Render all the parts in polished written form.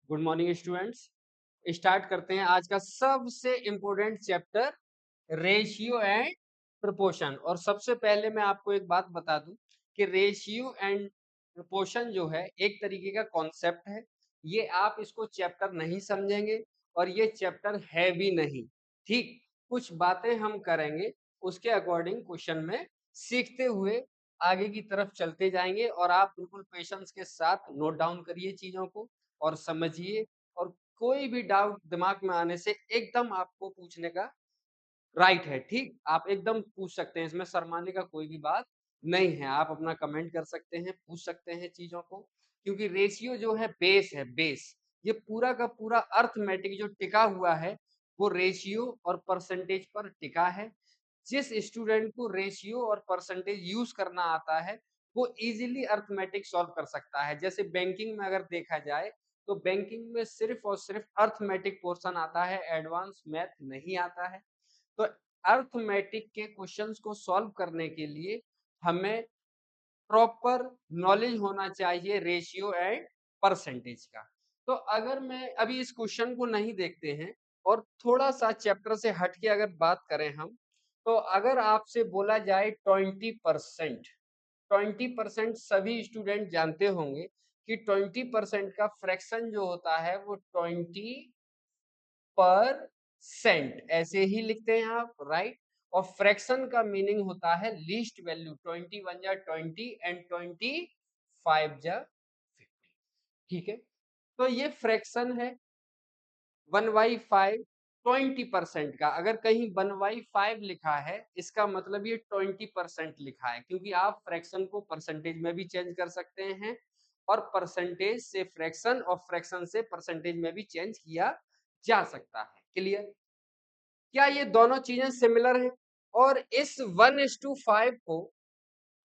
Good morning students. Start करते हैं आज का सबसे important chapter, ratio and proportion. और सबसे पहले मैं आपको एक बात बता दूं कि रेशियो एंड प्रोपोर्शन जो है एक तरीके का कॉन्सेप्ट है। ये आप इसको चैप्टर नहीं समझेंगे और ये चैप्टर है भी नहीं। ठीक, कुछ बातें हम करेंगे, उसके अकॉर्डिंग क्वेश्चन में सीखते हुए आगे की तरफ चलते जाएंगे। और आप बिल्कुल पेशेंस के साथ नोट डाउन करिए चीजों को और समझिए। और कोई भी डाउट दिमाग में आने से एकदम आपको पूछने का राइट है। ठीक, आप एकदम पूछ सकते हैं, इसमें शर्माने का कोई भी बात नहीं है। आप अपना कमेंट कर सकते हैं, पूछ सकते हैं चीजों को, क्योंकि रेशियो जो है बेस है, बेस। ये पूरा का पूरा अर्थमेटिक जो टिका हुआ है वो रेशियो और परसेंटेज पर टिका है। जिस स्टूडेंट को रेशियो और परसेंटेज यूज करना आता है वो इजीली अर्थमेटिक सॉल्व कर सकता है। जैसे बैंकिंग में अगर देखा जाए तो बैंकिंग में सिर्फ और सिर्फ अर्थमेटिक पोर्शन आता है, एडवांस मैथ नहीं आता है। तो अर्थमेटिक के क्वेश्चंस को सॉल्व करने के लिए हमें प्रॉपर नॉलेज होना चाहिए रेशियो एंड परसेंटेज का। तो अगर मैं अभी इस क्वेश्चन को नहीं देखते हैं और थोड़ा सा चैप्टर से हट के अगर बात करें हम, तो अगर आपसे बोला जाए 20%, 20% सभी स्टूडेंट जानते होंगे कि 20% का फ्रैक्शन जो होता है वो 20% ऐसे ही लिखते हैं आप, राइट। और फ्रैक्शन का मीनिंग होता है लीस्ट वैल्यू, 21 जा 20 एंड 25 जा 50। ठीक है, तो ये फ्रैक्शन है 1/5 20% का। अगर कहीं 1/5 लिखा है इसका मतलब ये 20% लिखा है, क्योंकि आप फ्रैक्शन को परसेंटेज में भी चेंज कर सकते हैं और परसेंटेज से फ्रैक्शन और फ्रैक्शन से परसेंटेज में भी चेंज किया जा सकता है। क्लियर? क्या ये दोनों चीजें सिमिलर हैं? और इस 1:5 को,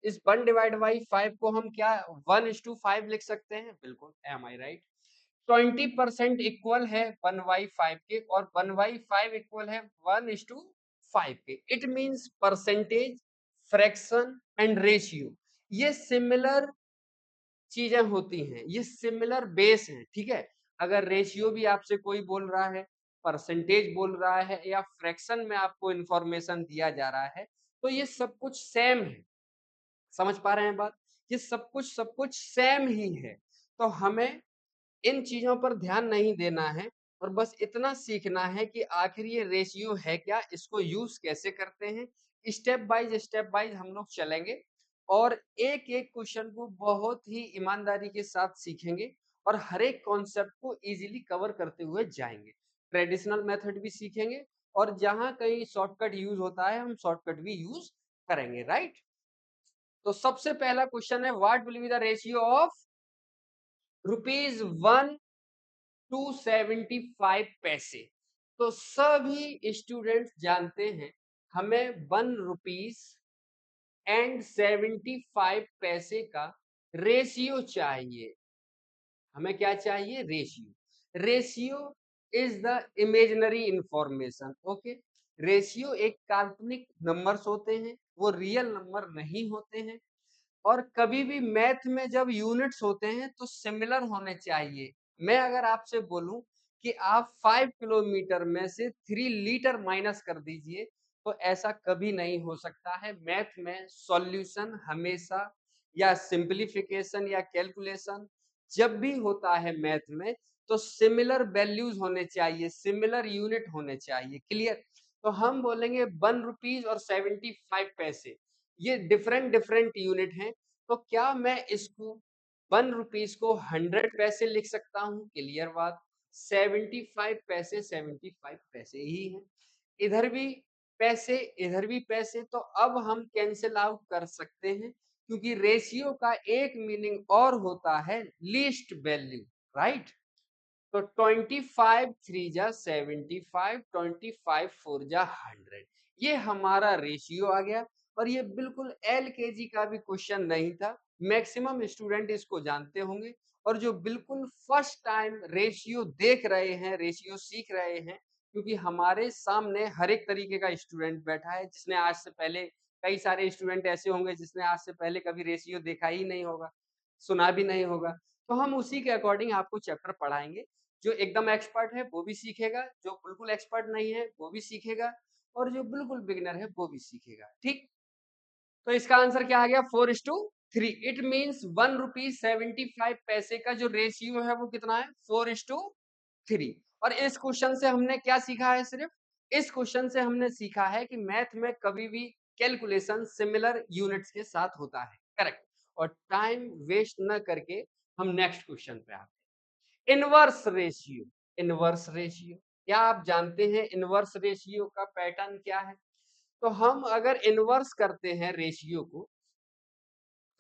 इस 1/5 को हम क्या 1:5 लिख सकते हैं? बिल्कुल, एम आई राइट। 20% इक्वल है 1/5 के और 1/5 इक्वल है 1:5 के। It means percentage, fraction and ratio ये सिमिलर चीजें होती हैं, ये सिमिलर बेस हैं। ठीक है, अगर रेशियो भी आपसे कोई बोल रहा है, परसेंटेज बोल रहा है या फ्रैक्शन में आपको इंफॉर्मेशन दिया जा रहा है, तो ये सब कुछ सेम है। समझ पा रहे हैं बात? ये सब कुछ सेम ही है। तो हमें इन चीजों पर ध्यान नहीं देना है और बस इतना सीखना है कि आखिर ये रेशियो है क्या, इसको यूज कैसे करते हैं। स्टेप बाइज हम लोग चलेंगे और एक एक क्वेश्चन को बहुत ही ईमानदारी के साथ सीखेंगे और हर एक कॉन्सेप्ट को इजीली कवर करते हुए जाएंगे। ट्रेडिशनल मेथड भी सीखेंगे और जहां कहीं शॉर्टकट यूज होता है हम शॉर्टकट भी यूज करेंगे, राइट। तो सबसे पहला क्वेश्चन है, what will be the ratio of ₹1 to 75 पैसे। तो सभी स्टूडेंट्स जानते हैं हमें 1 रुपीज एंड 75 पैसे का रेशियो चाहिए। हमें क्या चाहिए? Ratio. Ratio is the imaginary information. Okay, ratio एक काल्पनिक नंबर्स होते हैं, वो रियल नंबर नहीं होते हैं। और कभी भी मैथ में जब यूनिट्स होते हैं तो सिमिलर होने चाहिए। मैं अगर आपसे बोलूं कि आप 5 किलोमीटर में से 3 लीटर माइनस कर दीजिए तो ऐसा कभी नहीं हो सकता है। मैथ में सॉल्यूशन हमेशा या सिंपलीफिकेशन या कैलकुलेशन जब भी होता है मैथ में तो सिमिलर वैल्यूज होने चाहिए, सिमिलर यूनिट होने चाहिए। क्लियर? तो हम बोलेंगे 1 रुपीज और 75 पैसे, ये डिफरेंट डिफरेंट यूनिट हैं। तो क्या मैं इसको 1 रुपीज को 100 पैसे लिख सकता हूँ? क्लियर बात। 75 पैसे 75 पैसे ही है। इधर भी पैसे, इधर भी पैसे, तो अब हम कैंसिल आउट कर सकते हैं क्योंकि रेशियो का एक मीनिंग और होता है लीस्ट वैल्यू, राइट। तो 25 3 जा 75, 25 4 जा 100, ये हमारा रेशियो आ गया। और ये बिल्कुल एलकेजी का भी क्वेश्चन नहीं था, मैक्सिमम स्टूडेंट इसको जानते होंगे। और जो बिल्कुल फर्स्ट टाइम रेशियो देख रहे हैं, रेशियो सीख रहे हैं, क्योंकि हमारे सामने हर एक तरीके का स्टूडेंट बैठा है जिसने आज से पहले, कई सारे स्टूडेंट ऐसे होंगे जिसने आज से पहले कभी रेशियो देखा ही नहीं होगा, सुना भी नहीं होगा। तो हम उसी के अकॉर्डिंग आपको चैप्टर पढ़ाएंगे। जो एकदम एक्सपर्ट है वो भी सीखेगा, जो बिल्कुल एक्सपर्ट नहीं है वो भी सीखेगा, और जो बिल्कुल बिगिनर है वो भी सीखेगा। ठीक, तो इसका आंसर क्या आ गया? 4:3। इट मीन्स 1 रुपी 75 पैसे का जो रेशियो है वो कितना है? 4:3। और इस क्वेश्चन से हमने क्या सीखा है? सिर्फ इस क्वेश्चन से हमने सीखा है कि मैथ में कभी भी कैलकुलेशन सिमिलर यूनिट्स के साथ होता है। करेक्ट। और टाइम वेस्ट न करके हम नेक्स्ट क्वेश्चन पे आते हैं। Inverse ratio. इनवर्स रेशियो क्या आप जानते हैं? इनवर्स रेशियो का पैटर्न क्या है? तो हम अगर इनवर्स करते हैं रेशियो को,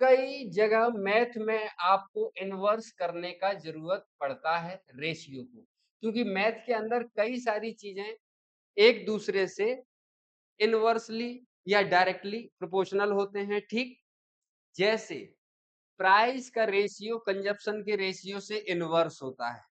कई जगह मैथ में आपको इनवर्स करने का जरूरत पड़ता है रेशियो को, क्योंकि मैथ के अंदर कई सारी चीजें एक दूसरे से इनवर्सली या डायरेक्टली प्रोपोर्शनल होते हैं। ठीक, जैसे प्राइस का रेशियो कंजप्शन के रेशियो से इनवर्स होता है,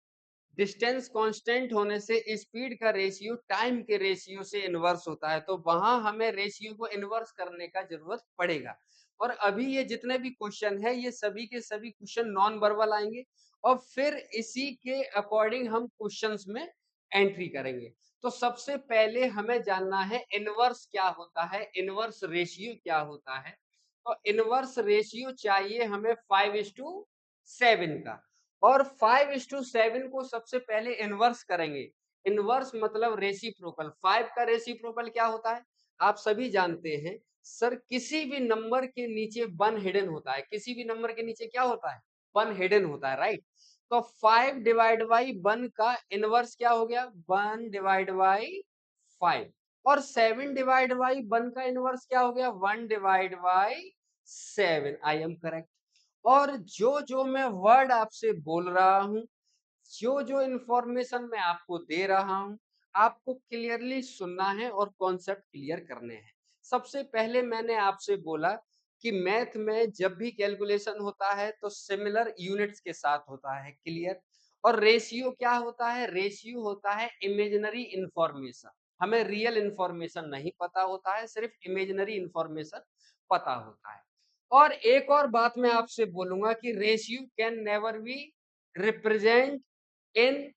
डिस्टेंस कांस्टेंट होने से स्पीड का रेशियो टाइम के रेशियो से इनवर्स होता है, तो वहां हमें रेशियो को इनवर्स करने का जरूरत पड़ेगा। और अभी ये जितने भी क्वेश्चन है ये सभी के सभी क्वेश्चन नॉन वर्बल आएंगे, और फिर इसी के अकॉर्डिंग हम क्वेश्चंस में एंट्री करेंगे। तो सबसे पहले हमें जानना है इनवर्स क्या होता है, इनवर्स रेशियो क्या होता है। तो इनवर्स रेशियो चाहिए हमें 5:7 का, और 5:7 को सबसे पहले इनवर्स करेंगे। इनवर्स मतलब रेसिप्रोकल। 5 का रेसिप्रोकल क्या होता है? आप सभी जानते हैं सर, किसी भी नंबर के नीचे 1 हिडन होता है। किसी भी नंबर के नीचे क्या होता है? 1 हिडन होता है, राइट। तो 5/1 का इनवर्स क्या हो गया? 1/5। और 7/1 का इनवर्स क्या हो गया? 1/7। I am correct. और जो जो मैं वर्ड आपसे बोल रहा हूं, जो जो इंफॉर्मेशन मैं आपको दे रहा हूं, आपको क्लियरली सुनना है और कॉन्सेप्ट क्लियर करने हैं। सबसे पहले मैंने आपसे बोला कि मैथ में जब भी कैलकुलेशन होता है तो सिमिलर यूनिट्स के साथ होता है, क्लियर। और रेशियो क्या होता है? रेशियो होता है इमेजिनरी इंफॉर्मेशन। हमें रियल इंफॉर्मेशन नहीं पता होता है, सिर्फ इमेजिनरी इंफॉर्मेशन पता होता है। और एक और बात मैं आपसे बोलूंगा कि ratio can never be represent in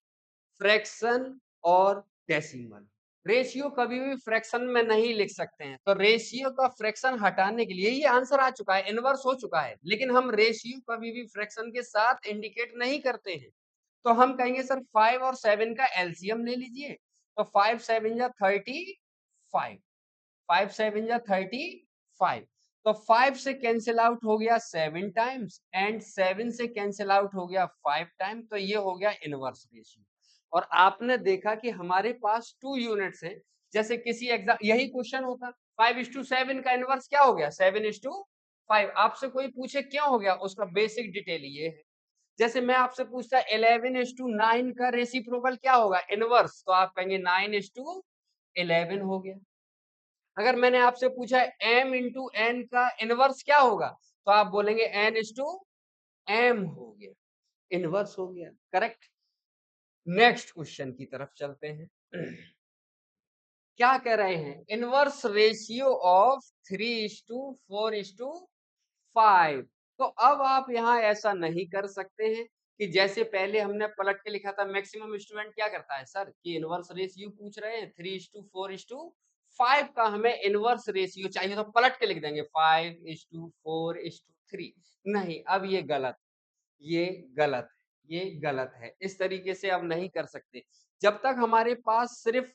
fraction और डेसिमल। रेशियो कभी भी फ्रैक्शन में नहीं लिख सकते हैं, तो रेशियो का फ्रैक्शन हटाने के लिए ये आंसर आ चुका है, इनवर्स हो चुका है, लेकिन हम रेशियो कभी भी फ्रैक्शन के साथ इंडिकेट नहीं करते हैं। तो हम कहेंगे सर 5 और 7 का एलसीएम ले लीजिए, तो 5 7 जा 35, 5 7 जा 35। तो 5 से कैंसिल आउट हो गया 7 टाइम्स, एंड 7 से कैंसिल आउट हो गया 5 टाइम, तो ये हो गया इनवर्स रेशियो। और आपने देखा कि हमारे पास 2 यूनिट्स हैं। जैसे किसी एग्जाम, यही क्वेश्चन होता 5:7 का इनवर्स क्या हो गया? 7:5। आपसे कोई पूछे क्यों हो गया, उसका बेसिक डिटेल ये है। जैसे मैं आपसे पूछता 11:9 का रेसिप्रोकल क्या होगा? इनवर्स, तो आप कहेंगे 9:11 हो गया। अगर मैंने आपसे पूछा m/n का इनवर्स क्या होगा, तो आप बोलेंगे n/m हो गया, इनवर्स हो गया। करेक्ट। नेक्स्ट क्वेश्चन की तरफ चलते हैं। क्या कह रहे हैं? Inverse ratio of 3:4:5। तो अब आप यहां ऐसा नहीं कर सकते हैं कि जैसे पहले हमने पलट के लिखा था। मैक्सिमम स्टूडेंट क्या करता है सर कि इनवर्स रेशियो पूछ रहे हैं 3:4:5 का, हमें इनवर्स रेशियो चाहिए, तो पलट के लिख देंगे 5:4:3। नहीं, अब ये गलत, ये गलत है, ये गलत है। इस तरीके से अब नहीं कर सकते। जब तक हमारे पास सिर्फ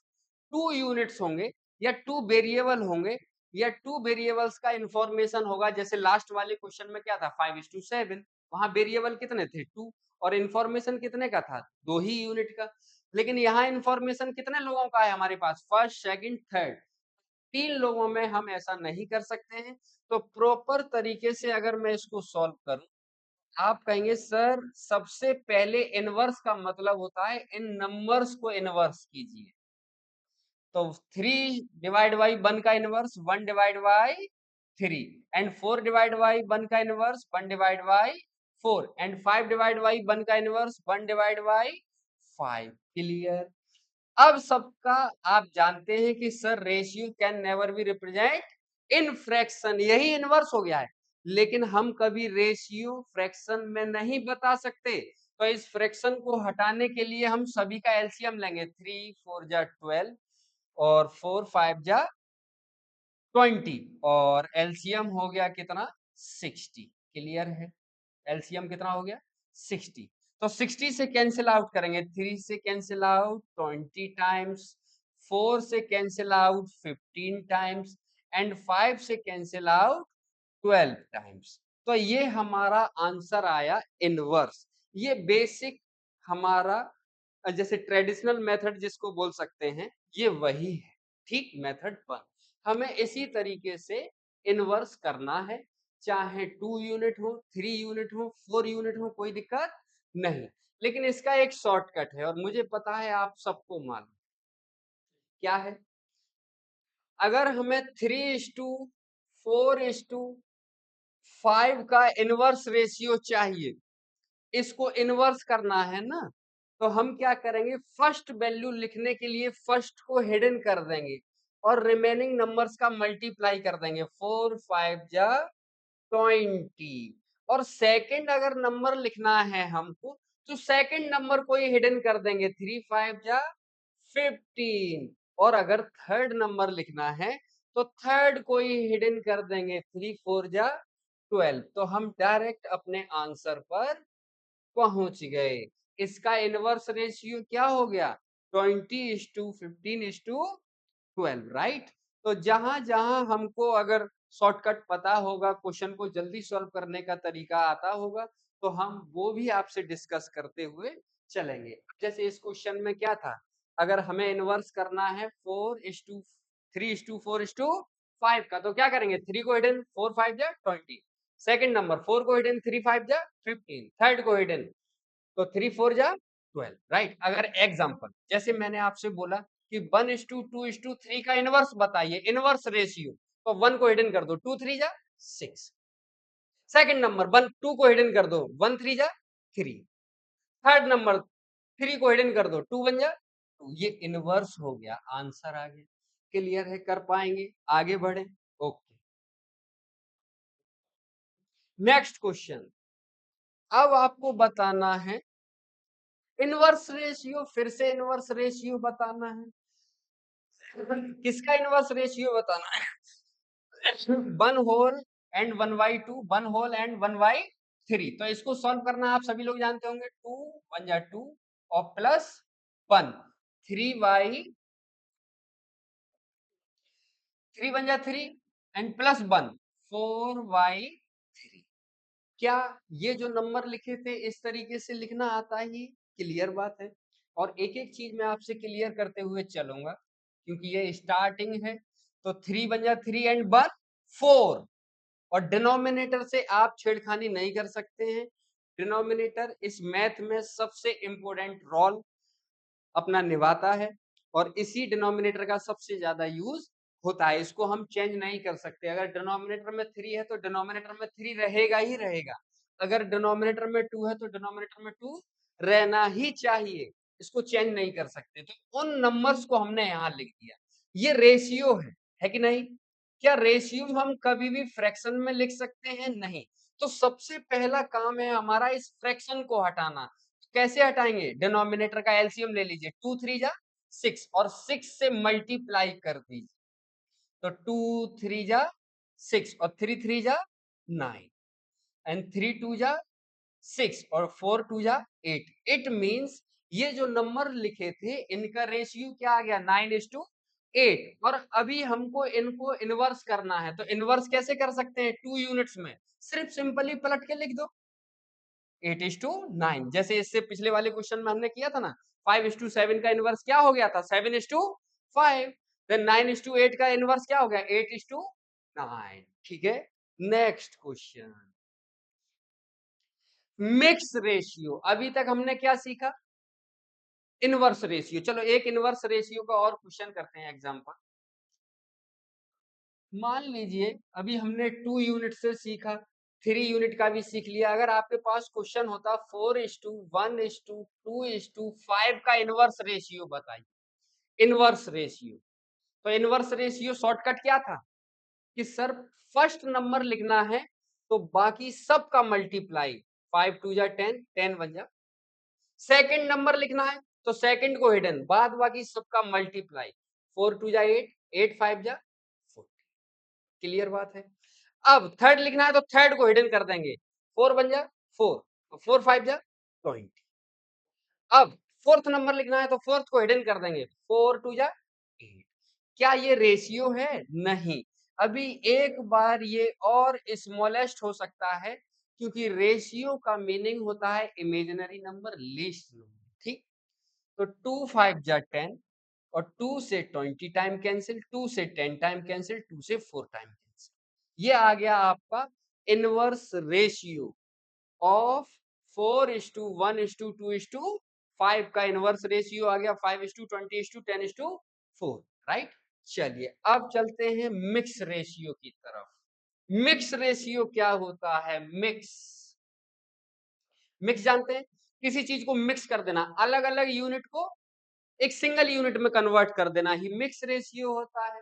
2 यूनिट्स होंगे या 2 वेरिएबल होंगे या 2 वेरिएबल्स का इंफॉर्मेशन होगा, जैसे लास्ट वाले क्वेश्चन में क्या था 5:7, वहां वेरिएबल कितने थे? 2, और इंफॉर्मेशन कितने का था? 2 ही यूनिट का। लेकिन यहाँ इंफॉर्मेशन कितने लोगों का है हमारे पास? फर्स्ट, सेकंड, थर्ड, 3 लोगों में हम ऐसा नहीं कर सकते हैं। तो प्रॉपर तरीके से अगर मैं इसको सॉल्व करूं, आप कहेंगे सर सबसे पहले इनवर्स का मतलब होता है इन नंबर्स को इनवर्स कीजिए। तो 3/1 का इनवर्स 1/3, एंड 4/1 का इनवर्स 1/4, एंड 5/1 का इनवर्स 1/5। क्लियर। अब सबका आप जानते हैं कि sir ratio can never be represent in fraction, यही इनवर्स हो गया है। लेकिन हम कभी रेशियो फ्रैक्शन में नहीं बता सकते। तो इस फ्रैक्शन को हटाने के लिए हम सभी का एलसीएम लेंगे। 3 4 जा 12 और 4 5 जा 20 और एलसीएम हो गया कितना 60। क्लियर है? एलसीएम कितना हो गया 60। तो 60 से कैंसिल आउट करेंगे, 3 से कैंसिल आउट 20 टाइम्स, 4 से कैंसिल आउट 15 टाइम्स एंड 5 से कैंसिल आउट 12 टाइम्स। तो ये हमारा आंसर आया इनवर्स। ये बेसिक हमारा जैसे ट्रेडिशनल मेथड जिसको बोल सकते हैं, ये वही है। ठीक, मेथड 1 हमें इसी तरीके से इनवर्स करना है, चाहे 2 यूनिट हो, 3 यूनिट हो, 4 यूनिट हो, कोई दिक्कत नहीं। लेकिन इसका एक शॉर्टकट है और मुझे पता है आप सबको मालूम क्या है। अगर हमें 3:4:5 का इनवर्स रेशियो चाहिए, इसको इनवर्स करना है ना, तो हम क्या करेंगे, फर्स्ट वैल्यू लिखने के लिए फर्स्ट को हिडन कर देंगे और रिमेनिंग नंबर्स का मल्टीप्लाई कर देंगे। 4 5 जा 20 और सेकंड अगर नंबर लिखना है हमको तो सेकंड नंबर को ही हिडन कर देंगे। 3 5 जा 15 और अगर थर्ड नंबर लिखना है तो थर्ड को ही हिडन कर देंगे। 3 4 जा 12। तो हम डायरेक्ट अपने आंसर पर पहुंच गए। इसका इनवर्स रेशियो क्या हो गया 20:15:12, राइट। तो जहां जहां हमको अगर शॉर्टकट पता होगा, क्वेश्चन को जल्दी सॉल्व करने का तरीका आता होगा, तो हम वो भी आपसे डिस्कस करते हुए चलेंगे। जैसे इस क्वेश्चन में क्या था, अगर हमें इनवर्स करना है 3:4:5 का, तो क्या करेंगे, 3 को हिडन 4 5 जा 20, सेकंड नंबर 4 को हिडन 3 5 जा 15, थर्ड को हिडन तो 3 4 जा 12, राइट। अगर एग्जांपल जैसे मैंने आपसे बोला कि 1:2:3 का इनवर्स बताइए, इनवर्स रेशियो, तो 1 को हिडन कर दो, 2 3 जा 6। सेकंड नंबर 2 को हिडन कर दो, 1 3 जा 3। थर्ड नंबर 3 को हिडन कर दो, 2 1 जा 2। ये इनवर्स हो गया, आंसर आ गया। क्लियर है? कर पाएंगे? आगे बढ़े। Okay, next question. अब आपको बताना है इनवर्स रेशियो, फिर से इनवर्स रेशियो बताना है। किसका इनवर्स रेशियो बताना है? 1 होल एंड 1/2, 1 होल एंड 1/3। तो इसको सॉल्व करना आप सभी लोग जानते होंगे। 2 1 जा 2 और प्लस 1, 3 1 जा 3 एंड प्लस 1, 4/3। क्या ये जो नंबर लिखे थे इस तरीके से लिखना आता ही? क्लियर बात है। और एक एक चीज मैं आपसे क्लियर करते हुए चलूंगा क्योंकि ये स्टार्टिंग है। तो 3 1 जा 3 एंड 1 4 और डिनोमिनेटर से आप छेड़खानी नहीं कर सकते हैं। डिनोमिनेटर इस मैथ में सबसे इंपॉर्टेंट रोल अपना निभाता है और इसी डिनोमिनेटर का सबसे ज्यादा यूज होता है। इसको हम चेंज नहीं कर सकते। अगर डिनोमिनेटर में 3 है तो डिनोमिनेटर में 3 रहेगा ही रहेगा। अगर डिनोमिनेटर में 2 है तो डिनोमिनेटर में 2 रहना ही चाहिए। इसको चेंज नहीं कर सकते। तो उन नंबर्स को हमने यहाँ लिख दिया। ये रेशियो है कि नहीं? क्या रेशियो हम कभी भी फ्रैक्शन में लिख सकते हैं? नहीं। तो सबसे पहला काम है हमारा इस फ्रैक्शन को हटाना। कैसे हटाएंगे? डिनोमिनेटर का एलसीएम ले लीजिए, 2 3 जा 6 और 6 से मल्टीप्लाई कर दीजिए। तो 2 3 जा 6 और 3 3 जा 9 एंड 3 2 जा 6 और 4 2 जा 8। इट मींस ये जो नंबर लिखे थे इनका रेशियो क्या आ गया 9:8। और अभी हमको इनको इनवर्स करना है। तो इनवर्स कैसे कर सकते हैं? 2 यूनिट्स में सिर्फ सिंपली पलट के लिख दो 8:9। जैसे इससे पिछले वाले क्वेश्चन में हमने किया था ना, 5:7 का इनवर्स क्या हो गया था 7:5। देन 9:8 का इनवर्स क्या हो गया 8:9। ठीक है, नेक्स्ट क्वेश्चन, मिक्स रेशियो। अभी तक हमने क्या सीखा? Inverse ratio. चलो एक इनवर्स रेशियो का और क्वेश्चन करते हैं एग्जांपल। मान लीजिए अभी हमने 2 यूनिट से सीखा, 3 यूनिट का भी सीख लिया। अगर आपके पास क्वेश्चन होता 4:1:2:5 का इनवर्स रेशियो बताइए, इनवर्स रेशियो। तो इनवर्स रेशियो शॉर्टकट क्या था कि सर फर्स्ट नंबर लिखना है तो बाकी सबका मल्टीप्लाई 5 2 जा 10, 10 1 जा। सेकंड नंबर लिखना है तो सेकंड को हिडन, बाद बाकी सबका मल्टीप्लाई 4 2 जा 8, 8 5 जा 40। क्लियर बात है। अब थर्ड लिखना है तो थर्ड को हिडन कर देंगे, 4 1 जा 4, 4 5 जा 20। अब फोर्थ नंबर लिखना है तो फोर्थ को हिडन कर देंगे, 4 2 जा 8। क्या ये रेशियो है? नहीं। अभी एक बार ये और स्मॉलेस्ट हो सकता है, क्योंकि रेशियो का मीनिंग होता है इमेजिनरी नंबर, लीस्ट नंबर। ठीक, तो 2 5 जा 10 और 2 से 20 टाइम कैंसिल, 2 से 10 टाइम कैंसिल, 2 से 4 टाइम कैंसिल। ये आ गया आपका इनवर्स रेशियो ऑफ 4:1:2:5 का इनवर्स रेशियो आ गया 5:20:10:4। राइट। चलिए अब चलते हैं मिक्स रेशियो की तरफ। मिक्स रेशियो क्या होता है? मिक्स, मिक्स जानते हैं, किसी चीज को मिक्स कर देना, अलग अलग यूनिट को एक सिंगल यूनिट में कन्वर्ट कर देना ही मिक्स रेशियो होता है।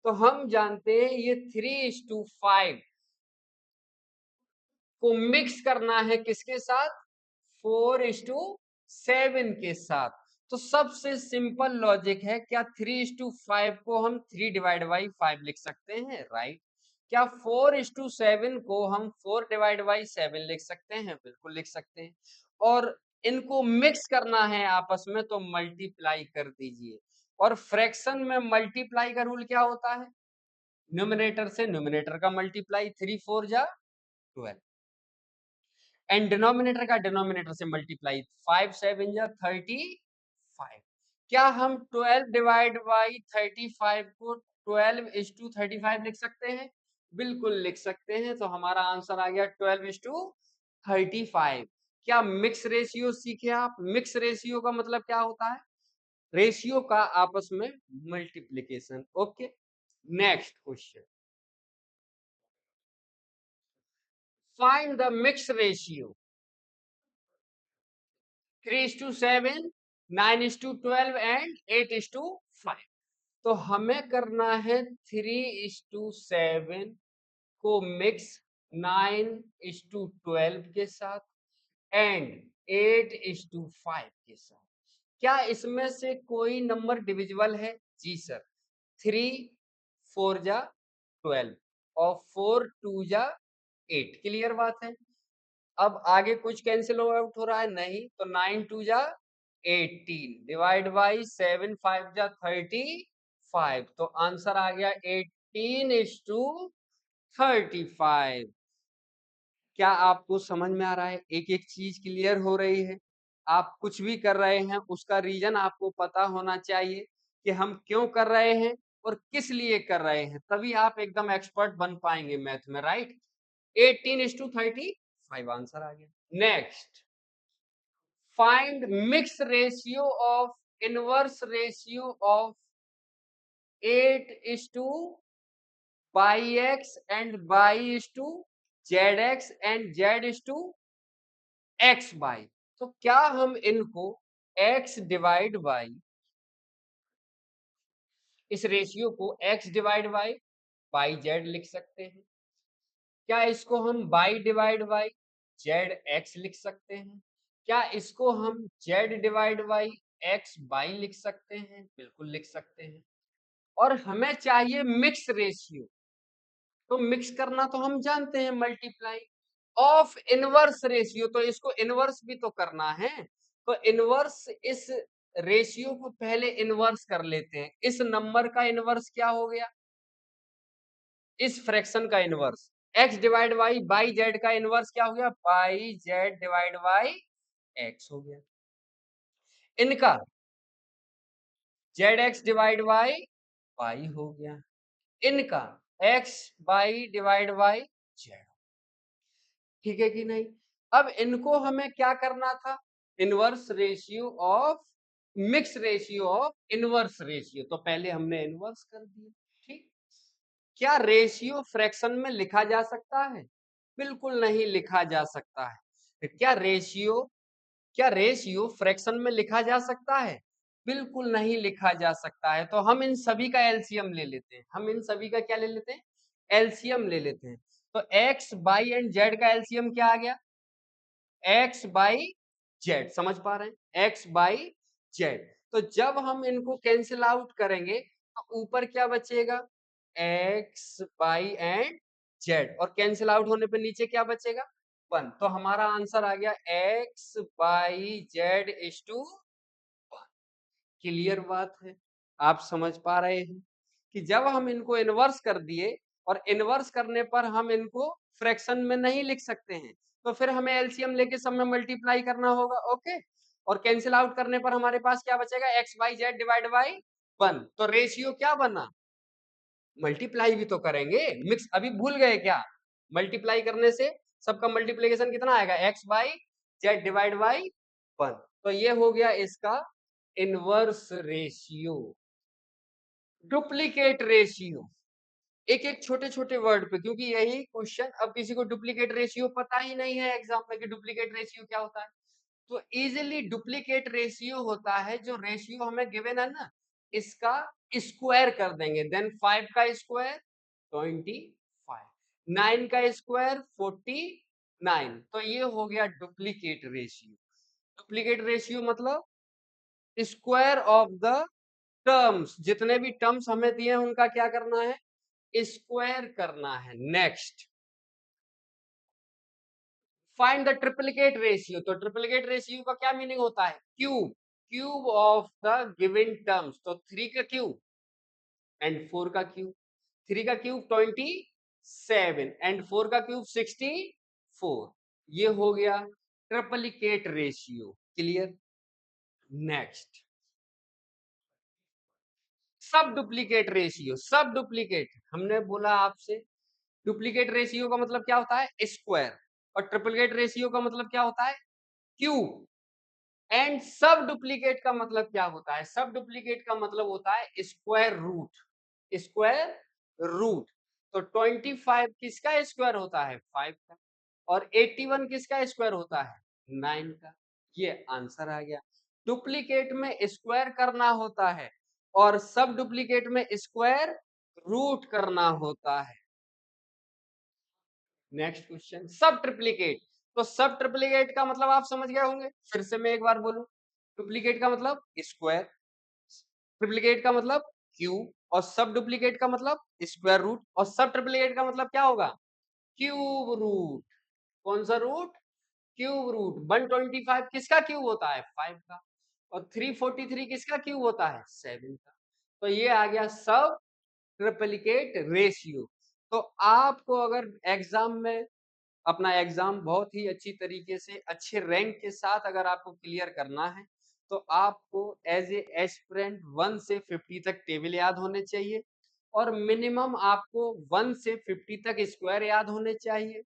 तो हम जानते हैं ये 3:5 को मिक्स करना है किसके साथ? 4:7 के साथ। तो सबसे सिंपल लॉजिक है, क्या 3:5 को हम 3 डिवाइड बाई 5 लिख सकते हैं? राइट। क्या 4:7 को हम 4 डिवाइड बाई 7 लिख सकते हैं? बिल्कुल लिख सकते हैं। और इनको मिक्स करना है आपस में तो मल्टीप्लाई कर दीजिए। और फ्रैक्शन में मल्टीप्लाई का रूल क्या होता है? न्यूमरेटर से न्यूमरेटर का मल्टीप्लाई, 3 4 जा 12, एंड डिनोमिनेटर का डिनोमिनेटर से मल्टीप्लाई, 5 7 जा 35। क्या हम 12 डिवाइड बाई 35 को 12:35 लिख सकते हैं? बिल्कुल लिख सकते हैं। तो हमारा आंसर आ गया 12:35। क्या मिक्स रेशियो सीखे आप? मिक्स रेशियो का मतलब क्या होता है? रेशियो का आपस में multiplication. Okay, next question, find the mix ratio 3:7, 9:12 and 8:5। तो हमें करना है 3:7 को मिक्स 9:12 के साथ एंड 8:5 के साथ। क्या इसमें से कोई नंबर डिविजिबल है? जी सर, 3 4 जा 12 और 4 2 जा 8। क्लियर बात है। अब आगे कुछ कैंसिल आउट हो रहा है? नहीं। तो 9 2 जा 18 डिवाइड बाई 7 5 जा 35। तो आंसर आ गया 18:35। क्या आपको समझ में आ रहा है? एक एक चीज क्लियर हो रही है। आप कुछ भी कर रहे हैं उसका रीजन आपको पता होना चाहिए कि हम क्यों कर रहे हैं और किस लिए कर रहे हैं, तभी आप एकदम एक्सपर्ट बन पाएंगे मैथ में। राइट। 18:35 आंसर आ गया। Next, find mix ratio of inverse ratio of 8 is to by x and y is to zx and z is to x by। तो क्या हम इनको x डिवाइड बाई, इस रेशियो को x डिवाइड बाई z लिख सकते हैं? क्या इसको हम y divide by Z x लिख सकते हैं? क्या इसको हम z divide by x by लिख सकते हैं? बिल्कुल लिख सकते हैं। और हमें चाहिए मिक्स रेशियो, तो मिक्स करना तो हम जानते हैं मल्टीप्लाई ऑफ इनवर्स रेशियो, तो इसको इनवर्स भी तो करना है। तो इनवर्स, इस रेशियो को पहले इनवर्स कर लेते हैं। इस नंबर का इनवर्स क्या हो गया? इस फ्रैक्शन का inverse x divide by Z का इनवर्स क्या हो गया? By Z divide by x हो गया। इनका Z x divide by pi हो गया। इनका x by divide by Z. ठीक है कि नहीं? अब इनको हमें क्या करना था? Inverse ratio of, mix ratio of inverse ratio, तो पहले हमने इनवर्स कर दिया। ठीक। क्या रेशियो फ्रैक्शन में लिखा जा सकता है? बिल्कुल नहीं लिखा जा सकता है। क्या रेशियो फ्रैक्शन में लिखा जा सकता है? बिल्कुल नहीं लिखा जा सकता है। तो हम इन सभी का एलसीएम ले लेते हैं। हम इन सभी का क्या ले लेते हैं? एलसीएम ले लेते हैं। तो x बाई एंड z का एलसीएम क्या आ गया? x बाई z, समझ पा रहे हैं? x by z। तो जब हम इनको कैंसिल आउट करेंगे तो ऊपर क्या बचेगा? x बाई एंड z, और कैंसिल आउट होने पे नीचे क्या बचेगा? 1। तो हमारा आंसर आ गया x by z is to 1। Clear बात है? आप समझ पा रहे हैं कि जब हम इनको इन्वर्स कर दिए और इन्वर्स करने पर हम इनको फ्रैक्शन में नहीं लिख सकते हैं, तो फिर हमें एलसीएम लेके सब में मल्टीप्लाई करना होगा। ओके, और कैंसिल आउट करने पर हमारे पास क्या बचेगा? X by Z divide by 1। तो रेशियो क्या बना? मल्टीप्लाई भी तो करेंगे, मिक्स अभी भूल गए क्या? मल्टीप्लाई करने से सबका मल्टीप्लीकेशन कितना आएगा? X by Z divide by 1। तो ये हो गया इसका इनवर्स रेशियो। डुप्लीकेट रेशियो, एक एक छोटे छोटे वर्ड पे, क्योंकि यही क्वेश्चन, अब किसी को डुप्लीकेट रेशियो पता ही नहीं है एग्जाम में कि डुप्लीकेट रेशियो क्या होता है, तो इजीली डुप्लीकेट रेशियो होता है जो रेशियो हमें गिवन है ना, इसका स्क्वायर कर देंगे। देन 5 का स्क्वायर 25, 9 का स्क्वायर 49। तो ये हो गया डुप्लीकेट रेशियो। डुप्लीकेट रेशियो मतलब स्क्वायर ऑफ द टर्म्स, जितने भी टर्म्स हमें दिए हैं उनका क्या करना है? स्क्वायर करना है। Next, find the triplicate ratio. तो ट्रिप्लिकेट रेशियो का क्या मीनिंग होता है? Cube, cube of the given terms. तो 3 का क्यूब एंड 4 का क्यूब, 3 का क्यूब 27 एंड 4 का क्यूब 64। ये हो गया ट्रिप्लिकेट रेशियो। क्लियर? नेक्स्ट, सब डुप्लीकेट रेशियो। सब डुप्लीकेट, हमने बोला आपसे डुप्लीकेट रेशियो का मतलब क्या होता है? स्क्वायर, और ट्रिप्लिकेट रेशियो का मतलब क्या होता है? क्यूब। एंड सब डुप्लीकेट का मतलब क्या होता है? सब डुप्लीकेट का मतलब होता है स्क्वायर रूट। Square root. तो 25 किसका स्क्वायर होता है? 5 का। और 81 किसका स्क्वायर होता है? 9 का। ये आंसर आ गया। डुप्लीकेट में स्क्वायर करना होता है और सब डुप्लीकेट में स्क्वायर रूट करना होता है। नेक्स्ट क्वेश्चन, सब ट्रिप्लीकेट। तो सब ट्रिप्लीकेट का मतलब आप समझ गए होंगे, फिर से मैं एक बार बोलूं। डुप्लीकेट का मतलब स्क्वायर, ट्रिप्लीकेट का मतलब क्यूब, और सब डुप्लीकेट का मतलब स्क्वायर रूट, और सब ट्रिप्लीकेट का मतलब क्या होगा? Cube root. कौन सा रूट? Cube root. 125 किसका क्यूब होता है? 5 का। और 343 किसका क्यूब होता है? 7 का। तो ये आ गया सब ट्रिप्लिकेट रेशियो। तो आपको अगर एग्जाम में अपना एग्जाम बहुत ही अच्छी तरीके से अच्छे रैंक के साथ अगर आपको क्लियर करना है, तो आपको एज ए एस्पिरेंट 1 से 50 तक टेबल याद होने चाहिए, और मिनिमम आपको 1 से 50 तक स्क्वायर याद होने चाहिए,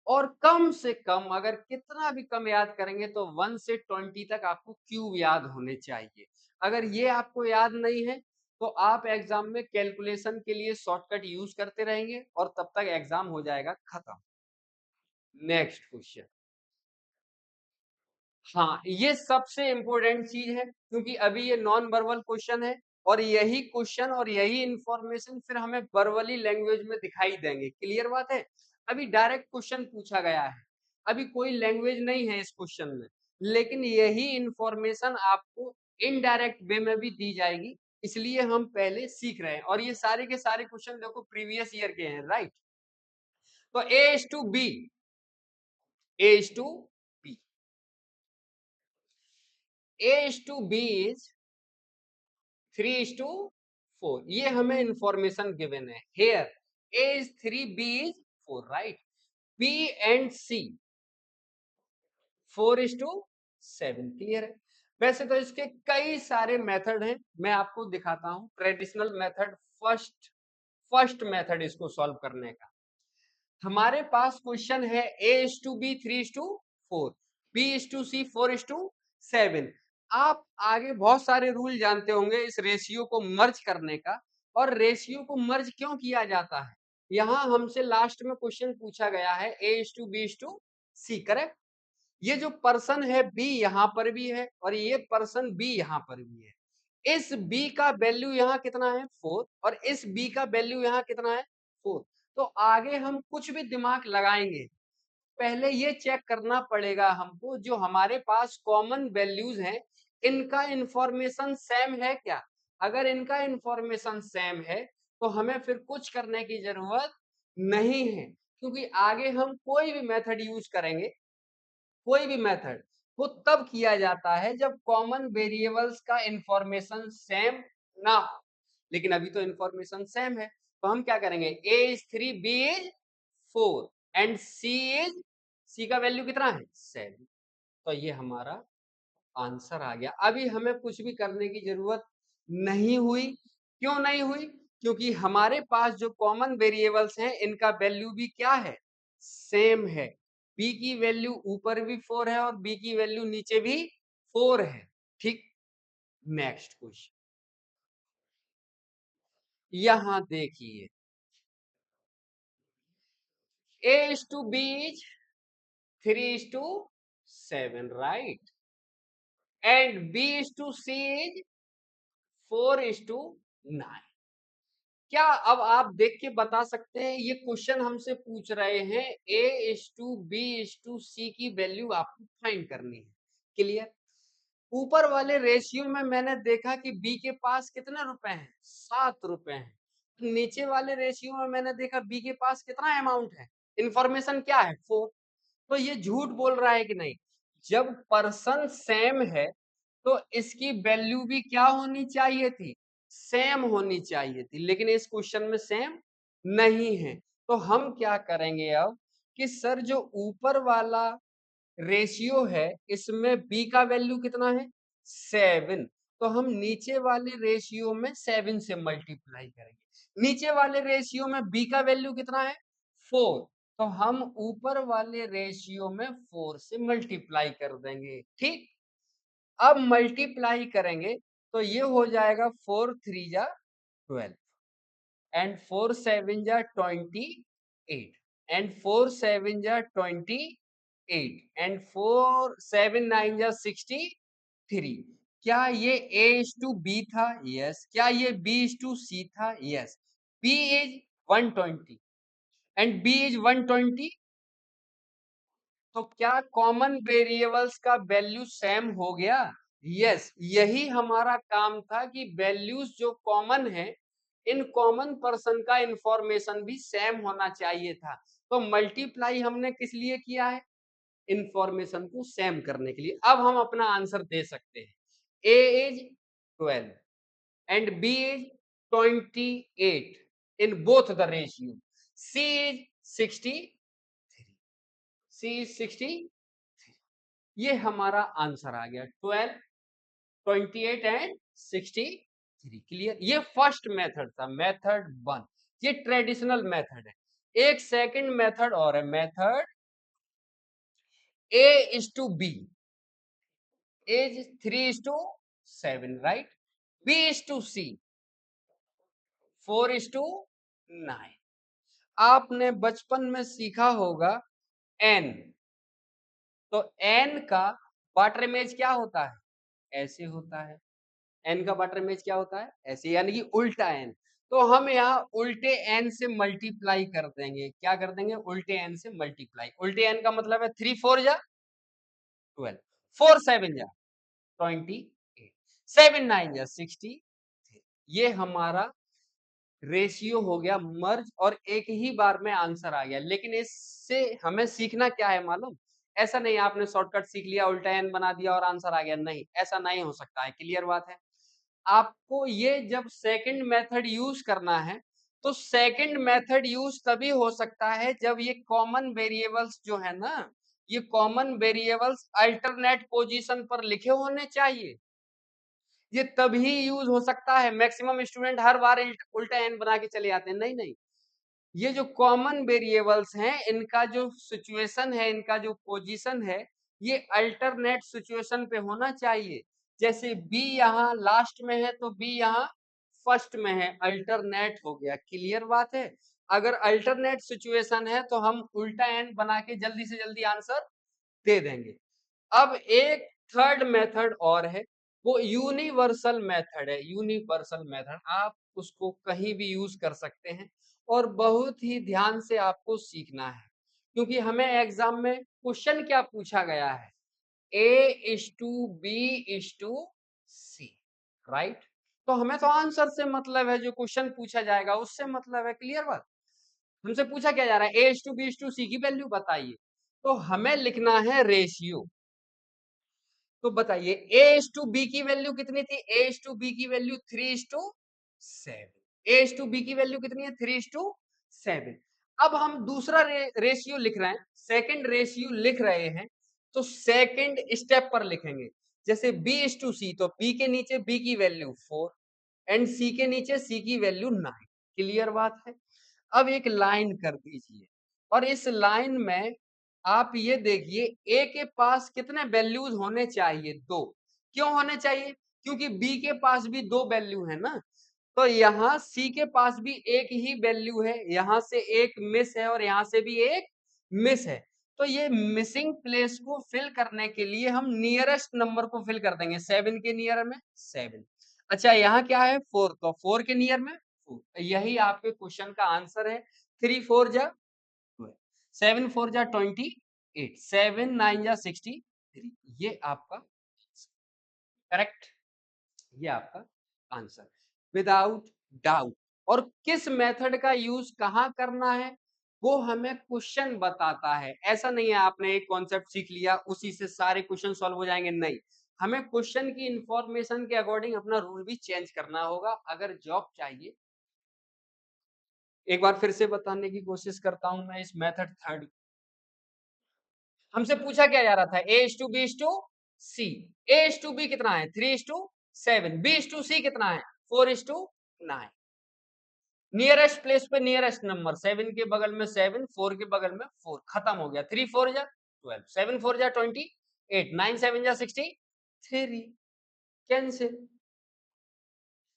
और कम से कम अगर कितना भी कम याद करेंगे तो 1 से 20 तक आपको क्यूब याद होने चाहिए। अगर ये आपको याद नहीं है तो आप एग्जाम में कैलकुलेशन के लिए शॉर्टकट यूज करते रहेंगे और तब तक एग्जाम हो जाएगा खत्म। नेक्स्ट क्वेश्चन, हाँ ये सबसे इंपॉर्टेंट चीज है, क्योंकि अभी ये नॉन वर्बल क्वेश्चन है, और यही क्वेश्चन और यही इंफॉर्मेशन फिर हमें वर्बली लैंग्वेज में दिखाई देंगे। क्लियर बात है? अभी डायरेक्ट क्वेश्चन पूछा गया है, अभी कोई लैंग्वेज नहीं है इस क्वेश्चन में, लेकिन यही इंफॉर्मेशन आपको इनडायरेक्ट वे में भी दी जाएगी, इसलिए हम पहले सीख रहे हैं। और ये सारे के सारे क्वेश्चन देखो प्रीवियस ईयर के हैं, राइट? तो A is to B, A is to B, A is to B is 3 is to 4, ये हमें इंफॉर्मेशन गिवन है। Here A is 3, B is 4, right? B and C 4 is to 7, clear है? वैसे तो इसके कई सारे मेथड हैं, मैं आपको दिखाता हूं। ट्रेडिशनल मेथड, फर्स्ट मेथड इसको सॉल्व करने का। हमारे पास क्वेश्चन है A is to B 3 is to 4, B is to C 4 is to 7। आप आगे बहुत सारे रूल जानते होंगे इस रेशियो को मर्ज करने का, और रेशियो को मर्ज क्यों किया जाता है। यहां हमसे लास्ट में क्वेश्चन पूछा गया है A is to B is to C, correct? ये जो पर्सन है B यहां पर भी है और ये पर्सन B यहां पर भी है। इस B का वैल्यू यहाँ कितना है? 4, और इस B का वैल्यू यहाँ कितना है? 4। तो आगे हम कुछ भी दिमाग लगाएंगे, पहले ये चेक करना पड़ेगा हमको जो हमारे पास कॉमन वैल्यूज हैं इनका इंफॉर्मेशन सेम है क्या। अगर इनका इंफॉर्मेशन सेम है तो हमें फिर कुछ करने की जरूरत नहीं है, क्योंकि आगे हम कोई भी मेथड यूज करेंगे, कोई भी मेथड वो तब किया जाता है जब कॉमन वेरिएबल्स का इंफॉर्मेशन सेम ना हो। लेकिन अभी तो इंफॉर्मेशन सेम है, तो हम क्या करेंगे, a is 3, b is 4 and c का वैल्यू कितना है 7। तो ये हमारा आंसर आ गया। अभी हमें कुछ भी करने की जरूरत नहीं हुई। क्यों नहीं हुई? क्योंकि हमारे पास जो कॉमन वेरिएबल्स हैं इनका वैल्यू भी क्या है, सेम है। b की वैल्यू ऊपर भी 4 है और b की वैल्यू नीचे भी 4 है। ठीक, नेक्स्ट क्वेश्चन यहां देखिए, a is to b is 3 is to 7, right? And b is to c is 4 is to 9। क्या अब आप देख के बता सकते हैं, ये क्वेश्चन हमसे पूछ रहे हैं a is to b is to c की वैल्यू आपको फाइंड करनी है। क्लियर? ऊपर वाले रेशियो में मैंने देखा कि b के पास कितने रुपए हैं, 7 रुपए हैं। नीचे वाले रेशियो में मैंने देखा b के पास कितना अमाउंट है, इंफॉर्मेशन क्या है 4। तो ये झूठ बोल रहा है कि नहीं? जब पर्सन सेम है तो इसकी वैल्यू भी क्या होनी चाहिए थी, सेम होनी चाहिए थी, लेकिन इस क्वेश्चन में सेम नहीं है। तो हम क्या करेंगे अब कि सर जो ऊपर वाला रेशियो है इसमें b का वैल्यू कितना है 7, तो हम नीचे वाले रेशियो में 7 से मल्टीप्लाई करेंगे। नीचे वाले रेशियो में b का वैल्यू कितना है 4, तो हम ऊपर वाले रेशियो में 4 से मल्टीप्लाई कर देंगे। ठीक, अब मल्टीप्लाई करेंगे तो ये हो जाएगा 4 3 जा 12 एंड 4 7 जा 28 एंड 4 7 जा 28 एंड 4 7 9 जा 63। क्या ये a इज टू b था? यस। क्या ये b इज टू c था? Yes. b is 120 and b is 120, तो क्या कॉमन वेरिएबल्स का वैल्यू सेम हो गया? यस, यही हमारा काम था कि वैल्यूज जो कॉमन है इन कॉमन पर्सन का इंफॉर्मेशन भी सेम होना चाहिए था। तो मल्टीप्लाई हमने किस लिए किया है, इंफॉर्मेशन को सेम करने के लिए। अब हम अपना आंसर दे सकते हैं। a is 12 and b is 28 in both the ratio, c is 63, c is 60। ये हमारा आंसर आ गया 12 28 एंड 63। क्लियर? ये फर्स्ट मेथड था, मेथड 1। ये ट्रेडिशनल मेथड है। एक सेकंड मेथड और है, method a is to b is 3 is to 7, right? b is to c 4 is to 9। आपने बचपन में सीखा होगा n, तो n का वाटर इमेज क्या होता है, ऐसे होता है। n का वाटर इमेज क्या होता है, ऐसे, यानी कि उल्टा n। तो हम यहाँ उल्टे n से मल्टीप्लाई कर देंगे। क्या कर देंगे, उल्टे n से मल्टीप्लाई। उल्टे n का मतलब है 3 4 जा 12, 4 7 जा 28, 7 9 जा 60। ये हमारा रेशियो हो गया मर्ज और एक ही बार में आंसर आ गया। लेकिन इससे हमें सीखना क्या है मालूम? ऐसा नहीं आपने शॉर्टकट सीख लिया, उल्टा एन बना दिया और आंसर आ गया, नहीं, ऐसा नहीं हो सकता है। क्लियर बात है? आपको ये जब सेकंड मेथड यूज करना है तो सेकंड मेथड यूज तभी हो सकता है जब ये कॉमन वेरिएबल्स जो है ना, ये कॉमन वेरिएबल्स अल्टरनेट पोजीशन पर लिखे होने चाहिए। ये तभी यूज हो सकता है। मैक्सिमम स्टूडेंट हर बार उल्टा एन बना के चले आते हैं, नहीं नहीं। ये जो कॉमन वेरिएबल्स हैं इनका जो सिचुएशन है, इनका जो पोजीशन है, ये अल्टरनेट सिचुएशन पे होना चाहिए। जैसे बी यहाँ लास्ट में है तो बी यहाँ फर्स्ट में है, अल्टरनेट हो गया। क्लियर बात है? अगर अल्टरनेट सिचुएशन है तो हम उल्टा एन बना के जल्दी से जल्दी आंसर दे देंगे। अब एक थर्ड मेथड और है, वो यूनिवर्सल मेथड है, यूनिवर्सल मेथड आप उसको कहीं भी यूज कर सकते हैं और बहुत ही ध्यान से आपको सीखना है, क्योंकि हमें एग्जाम में क्वेश्चन क्या पूछा गया है, A:B:C, राइट। तो हमें तो आंसर से मतलब है, जो क्वेश्चन पूछा जाएगा उससे मतलब है, क्लियर बात। हमसे पूछा क्या जा रहा है, A:B:C की वैल्यू बताइए, तो हमें लिखना है रेशियो। तो बताइए A:B की वैल्यू कितनी थी, A:B की वैल्यू 3:7, A:B की वैल्यू कितनी है 3:7। अब हम दूसरा रेशियो लिख रहे हैं, सेकंड रेशियो लिख रहे हैं, तो सेकंड स्टेप पर लिखेंगे, जैसे B:C, तो B के नीचे B की वैल्यू 4 एंड C के नीचे C की वैल्यू 9, क्लियर बात है। अब एक लाइन कर दीजिए और इस लाइन में आप ये देखिए A के पास कितने वैल्यूज होने चाहिए, 2। क्यों होने चाहिए, क्योंकि B के पास भी 2 वैल्यू है ना, तो यहाँ C के पास भी एक ही वैल्यू है, यहाँ से एक मिस है और यहाँ से भी एक मिस है, तो ये मिसिंग प्लेस को फिल करने के लिए हम नियरेस्ट नंबर को फिल कर देंगे, 7 के नियर में 7। अच्छा यहाँ क्या है 4, तो 4 के नियर में 4, यही आपके क्वेश्चन का आंसर है। 3 4 जा 12, 7 4 जा 28, 7 9 जा 63, ये आपका करेक्ट, ये आपका आंसर विदाउट डाउट। और किस मेथड का यूज कहां करना है वो हमें क्वेश्चन बताता है, ऐसा नहीं है आपने एक कॉन्सेप्ट सीख लिया उसी से सारे क्वेश्चन सॉल्व हो जाएंगे, नहीं, हमें क्वेश्चन की इंफॉर्मेशन के अकॉर्डिंग अपना रूल भी चेंज करना होगा अगर जॉब चाहिए। एक बार फिर से बताने की कोशिश करता हूं मैं इस मेथड थर्ड। हमसे पूछा क्या जा रहा था, A:B:C, A:B कितना है 3:7, B:C कितना है 4:9, नियरेस्ट प्लेस पे नियरेस्ट नंबर, 7 के बगल में 7, 4 के बगल में 4, खत्म हो गया। 3 4 जा 12, 7 4 जा 28, 9 7 जा 63, कैंसिल।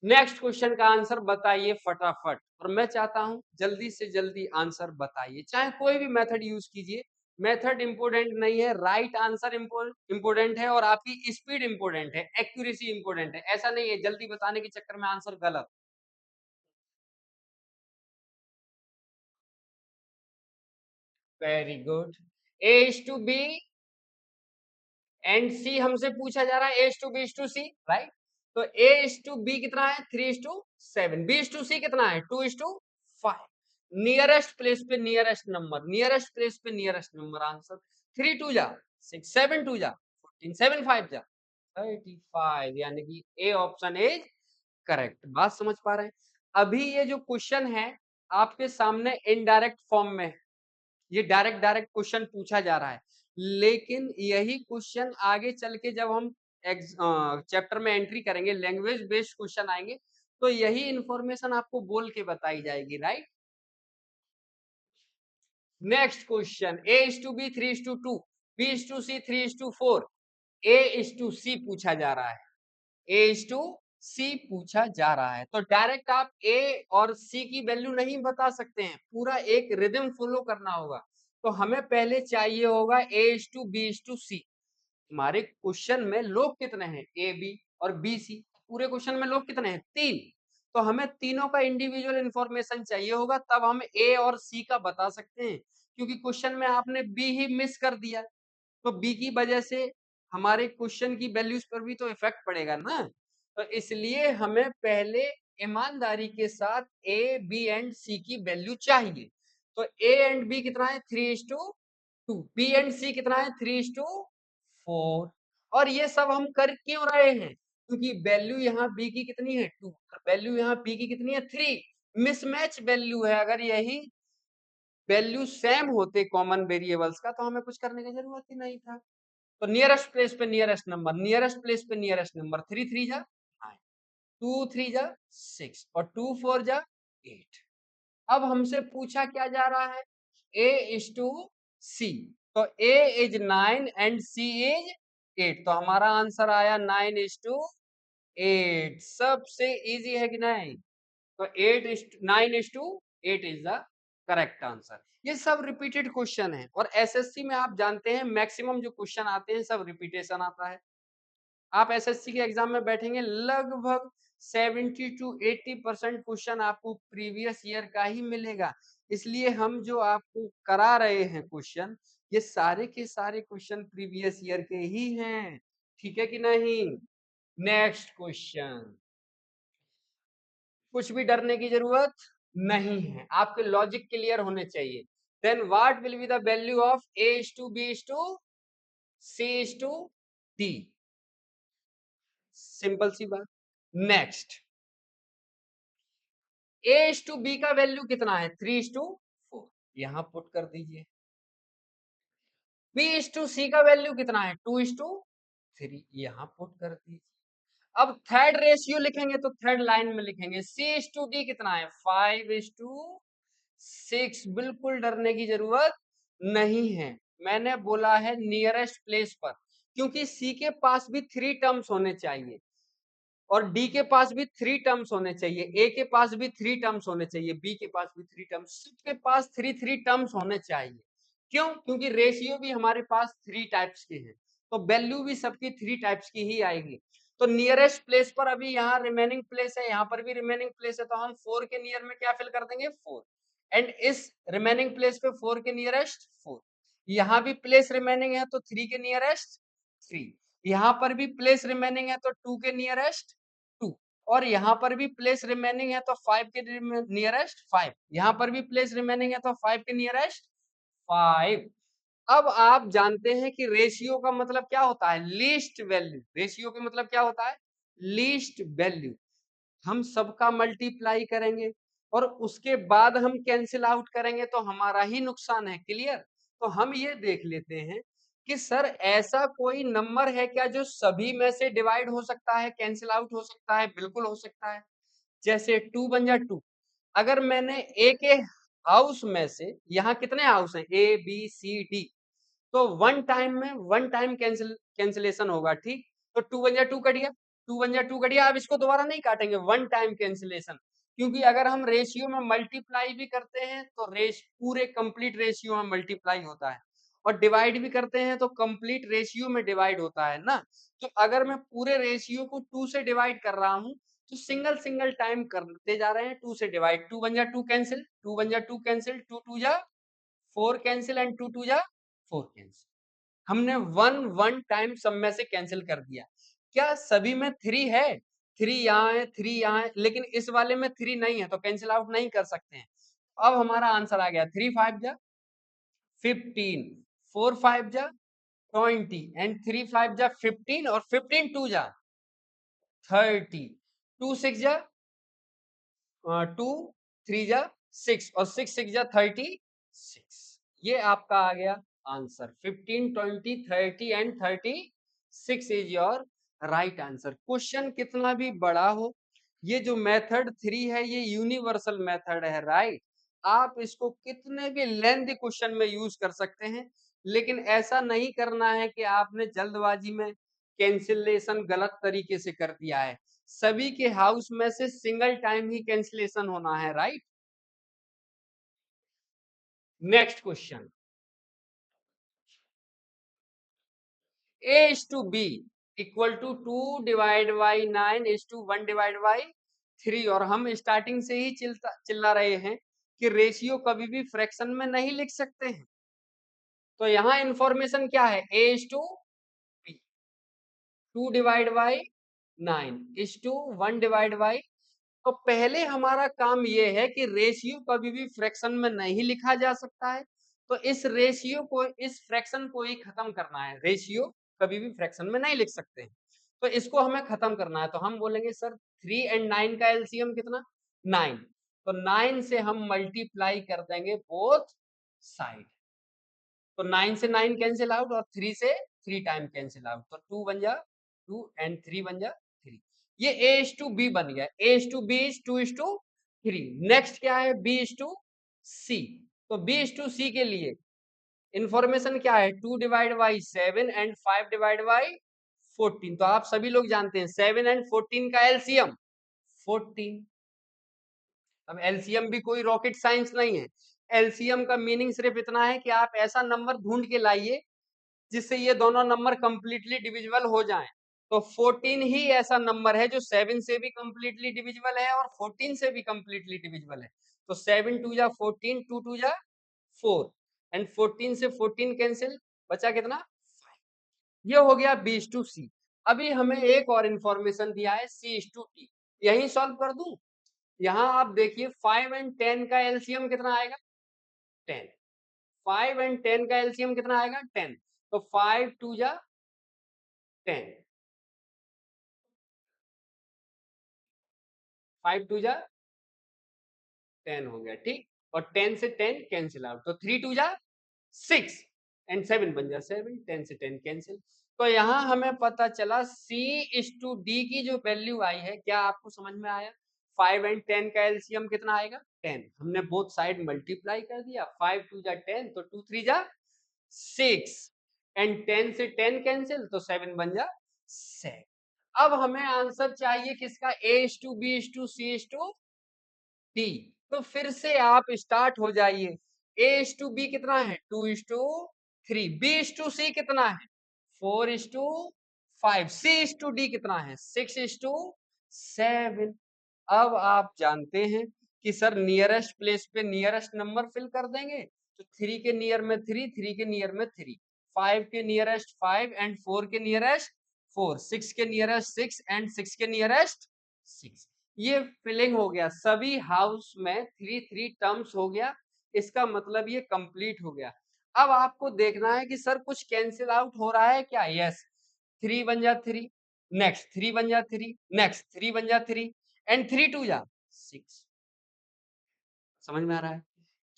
नेक्स्ट क्वेश्चन का आंसर बताइए फटाफट, और मैं चाहता हूं जल्दी से जल्दी आंसर बताइए, चाहे कोई भी मेथड यूज कीजिए, मेथड इंपोर्टेंट नहीं है, राइट आंसर इंपोर्टेंट है और आपकी स्पीड इंपोर्टेंट है, एक्यूरेसी इंपोर्टेंट है, ऐसा नहीं है जल्दी बताने के चक्कर में आंसर गलत। Very good. A:B and C हमसे पूछा जा रहा है A:B:C, राइट। तो A:B कितना है 3:7, B:C कितना है 2:5, नियरेस्ट प्लेस पे नियरेस्ट नंबर, नियरेस्ट प्लेस पे नियरेस्ट नंबर, आंसर 3 2 जा 6, 7 2 जा 14, 7 5 जा 35, यानी कि ए ऑप्शन इज करेक्ट। बात समझ पा रहे हैं, अभी ये जो क्वेश्चन है आपके सामने इनडायरेक्ट फॉर्म में है, ये डायरेक्ट डायरेक्ट क्वेश्चन पूछा जा रहा है, लेकिन यही क्वेश्चन आगे चल के जब हम चैप्टर में एंट्री करेंगे, लैंग्वेज बेस्ड क्वेश्चन आएंगे, तो यही इंफॉर्मेशन आपको बोल के बताई जाएगी, right. Next question, A:B 3:2, B:C 3:4, A:C पूछा जा रहा है, A:C पूछा जा रहा है, तो डायरेक्ट आप A और C की वैल्यू नहीं बता सकते हैं, पूरा एक रिदम फॉलो करना होगा, तो हमें पहले चाहिए होगा A:B:C। हमारे क्वेश्चन में लोग कितने हैं, ए बी और बी सी, पूरे क्वेश्चन में लोग कितने हैं 3, तो हमें तीनों का इंडिविजुअल इंफॉर्मेशन चाहिए होगा, तब हम ए और सी का बता सकते हैं, क्योंकि क्वेश्चन में आपने बी ही मिस कर दिया, तो बी की वजह से हमारे क्वेश्चन की वैल्यूज पर भी तो इफेक्ट पड़ेगा ना, तो इसलिए हमें पहले ईमानदारी के साथ ए बी एंड सी की वैल्यू चाहिए, तो ए एंड बी कितना है 3:2, बी एंड सी कितना है 3:4, और ये सब हम कर क्यों रहे हैं, क्योंकि वैल्यू यहाँ बी की कितनी है 2, वैल्यू यहाँ बी की कितनी है 3, मिसमैच वैल्यू है, अगर यही वैल्यू सेम होते कॉमन वेरिएबल्स का, तो हमें कुछ करने की जरूरत ही नहीं था। तो नियरेस्ट प्लेस पे नियरेस्ट नंबर, नियरेस्ट प्लेस पे नियरेस्ट नंबर, 3 3 जा 9, 2 3 जा 6 और 2 4 जा 8। अब हमसे पूछा क्या जा रहा है, A:C, तो A is 9 and C is 8, तो हमारा आंसर आया 9:8, सबसे इजी है कि नहीं, तो 9:8 इज द करेक्ट आंसर। ये सब रिपीटेड क्वेश्चन है और एसएससी में आप जानते हैं मैक्सिमम जो क्वेश्चन आते हैं सब रिपीटेशन आता है, आप एसएससी के एग्जाम में बैठेंगे लगभग 70 to 80% क्वेश्चन आपको प्रीवियस ईयर का ही मिलेगा। इसलिए हम जो आपको करा रहे हैं क्वेश्चन, ये सारे के सारे क्वेश्चन प्रीवियस ईयर के ही हैं। ठीक है कि नहीं? Next question. कुछ भी डरने की जरूरत नहीं है, आपके लॉजिक क्लियर होने चाहिए। Then what will be the value of a is to b is to c is to d? Simple सी बात। Next, a is to b का वैल्यू कितना है? 3 is to 4, यहां पुट कर दीजिए। b is to c का value कितना है? 2 is to 3, यहां पुट कर दीजिए। अब थर्ड रेशियो लिखेंगे तो थर्ड लाइन में लिखेंगे c is to d कितना है? 5 is to 6। बिल्कुल डरने की जरूरत नहीं है। मैंने बोला है नियरेस्ट प्लेस पर, क्योंकि सी के पास भी 3 टर्म्स होने चाहिए और डी के पास भी 3 टर्म्स होने चाहिए, ए के पास भी 3 टर्म्स होने चाहिए, बी के पास भी 3 टर्म्स, सबके पास 3 टर्म्स होने चाहिए। क्यों? क्योंकि रेशियो भी हमारे पास 3 टाइप्स के हैं, तो वैल्यू भी सबकी 3 टाइप्स की ही आएगी। तो नियरेस्ट प्लेस पर अभी यहाँ रिमेनिंग प्लेस है, यहाँ पर भी रिमेनिंग प्लेस है, तो हम 4 के नियर में क्या फिल कर देंगे? 4। एंड इस रिमेनिंग प्लेस पे 4 के नियरेस्ट 4, यहाँ भी प्लेस रिमेनिंग है तो 3 के नियरेस्ट 3, यहाँ पर भी प्लेस रिमेनिंग है तो 2 के नियरेस्ट 2, और यहाँ पर भी प्लेस रिमेनिंग है तो 5 के नियरेस्ट 5, यहाँ पर भी प्लेस रिमेनिंग है तो 5 के नियरेस्ट 5। अब आप जानते हैं कि रेशियो का मतलब क्या होता है? Least value. रेशियो का मतलब क्या होता है? Least value. हम सबका मल्टीप्लाई करेंगे और उसके बाद हम कैंसिल आउट करेंगे तो हमारा ही नुकसान है। क्लियर? तो हम ये देख लेते हैं कि सर ऐसा कोई नंबर है क्या जो सभी में से डिवाइड हो सकता है, कैंसिल आउट हो सकता है? बिल्कुल हो सकता है। जैसे 2 बन जा 2, अगर मैंने ए के हाउस में से, यहाँ कितने हाउस हैं? ए बी सी डी, तो वन टाइम में वन टाइम कैंसिलेशन होगा। ठीक, तो 2 वन जा 2 कट गया, 2 वन जा 2 कट गया। अब इसको दोबारा नहीं काटेंगे, वन टाइम कैंसिलेशन, क्योंकि अगर हम रेशियो में मल्टीप्लाई भी करते हैं तो पूरे कंप्लीट रेशियो में मल्टीप्लाई होता है, और डिवाइड भी करते हैं तो कंप्लीट रेशियो में डिवाइड होता है ना। तो अगर मैं पूरे रेशियो को 2 से डिवाइड कर रहा हूं तो सिंगल सिंगल टाइम करते जा रहे हैं 2 से डिवाइड। 2 वन जा 2 कैंसिल, 2 वन जा 2 कैंसिल, 2 टू जा 4 कैंसिल एंड 2 टू जा 4 कैंसिल। हमने वन वन टाइम सब में से कैंसिल कर दिया। क्या सभी में 3 है? 3 यहाँ है, 3 यहाँ है, लेकिन इस वाले में 3 नहीं है तो कैंसिल आउट नहीं कर सकते हैं। अब हमारा आंसर आ गया 3 5 जा 15, 4 5 जा 20 एंड 3 5 जा 15 और 15 2 जा 30, 2 6 जा 2 3 जा 6 और 6 6 जा 36। ये आपका आ गया answer. 15 20 30 and 36 is your right answer. Question कितना भी बड़ा हो, ये जो मेथड 3 है ये यूनिवर्सल मेथड है, राइट। आप इसको कितने भी लेंथी क्वेश्चन में यूज कर सकते हैं, लेकिन ऐसा नहीं करना है कि आपने जल्दबाजी में कैंसिलेशन गलत तरीके से कर दिया है। सभी के हाउस में से सिंगल टाइम ही कैंसिलेशन होना है, right. Next question, a is to b equal to 2 divide by 9 is to 1 divide by 3, और हम स्टार्टिंग से ही चिल्ला रहे हैं कि रेशियो कभी भी फ्रैक्शन में नहीं लिख सकते हैं। तो यहाँ इंफॉर्मेशन क्या है? a is to b, 2 divide by 9 is to 1 divide by, तो पहले हमारा काम ये है कि रेशियो कभी भी फ्रैक्शन में नहीं लिखा जा सकता है, तो इस रेशियो को, इस फ्रैक्शन को ही खत्म करना है। रेशियो कभी भी फ्रैक्शन में नहीं लिख सकते हैं, तो इसको हमें खत्म करना है। तो हम बोलेंगे सर 3 एंड 9 का एलसीएम कितना? 9, तो 9 से हम मल्टीप्लाई कर देंगे बोथ साइड, तो 9 से 9 कैंसिल आउट और 3 से 3 टाइम कैंसिल आउट, तो 2 बन जा 2 एंड 3 बन जा 3। ये a is to b बन गया। a is to b is 2 is to 3। Next क्या है? b is to c, तो b is to c के लिए इंफॉर्मेशन क्या है? 2 divide by 7 and 5 divide by 14, तो आप सभी लोग जानते हैं 7 एंड 14 का एलसीएम 14। अब एलसीएम भी कोई रॉकेट साइंस नहीं है। एलसीएम का मीनिंग सिर्फ इतना है कि आप ऐसा नंबर ढूंढ के लाइए जिससे ये दोनों नंबर कंप्लीटली डिविजिबल हो जाएं। तो 14 ही ऐसा नंबर है जो 7 से भी कंप्लीटली डिविजिबल है और 14 से भी कंप्लीटली डिविजिबल है। तो 7 2 जा 14, 2 2 जा 4 एंड 14 से 14 कैंसिल, बचा कितना 5। ये हो गया B/C। अभी हमें एक और इंफॉर्मेशन दिया है C/D। यही सॉल्व कर दूं। यहाँ आप देखिए 5 एंड 10 का एलसीएम कितना आएगा 10। 5 एंड 10 का एलसीएम कितना आएगा 10। तो 5 2 जा 10, 5 2 जा 10 हो गया, ठीक। और 10 से 10 कैंसिल आउट, तो 3 2 जा 6 एंड 7 बन जा 7, 10 से 10 कैंसिल। तो यहाँ हमें पता चला C/D की जो वैल्यू आई है, क्या आपको समझ में आया? 5 एंड 10 का एलसीएम कितना आएगा 10। हमने बोथ साइड मल्टीप्लाई कर दिया, 5 2 जा 10 तो 2 3 जा 6 एंड 10 से 10 कैंसिल तो 7 बन जा 7। अब हमें आंसर चाहिए किसका A/B/C/D। तो फिर से आप स्टार्ट हो जाइए। A/B कितना है 2:3, B/C कितना है 4:5, C/D कितना है 6:7। अब आप जानते हैं कि सर नियरेस्ट प्लेस पे नियरेस्ट नंबर फिल कर देंगे, तो 3 के नियर में 3, 3 के नियर में 3, 5 के नियरेस्ट 5 एंड 4 के नियरेस्ट 4, 6 के नियरेस्ट 6 एंड 6 के नियरेस्ट 6। ये फिलिंग हो गया, सभी हाउस में 3 3 टर्म्स हो गया। इसका मतलब ये कंप्लीट हो गया। अब आपको देखना है कि सर कुछ कैंसिल आउट हो रहा है क्या? यस, 3 बन जा 3, नेक्स्ट 3 बन जा 3, नेक्स्ट 3 बन जा 3 एंड 3 2 जा 6। समझ में आ रहा है?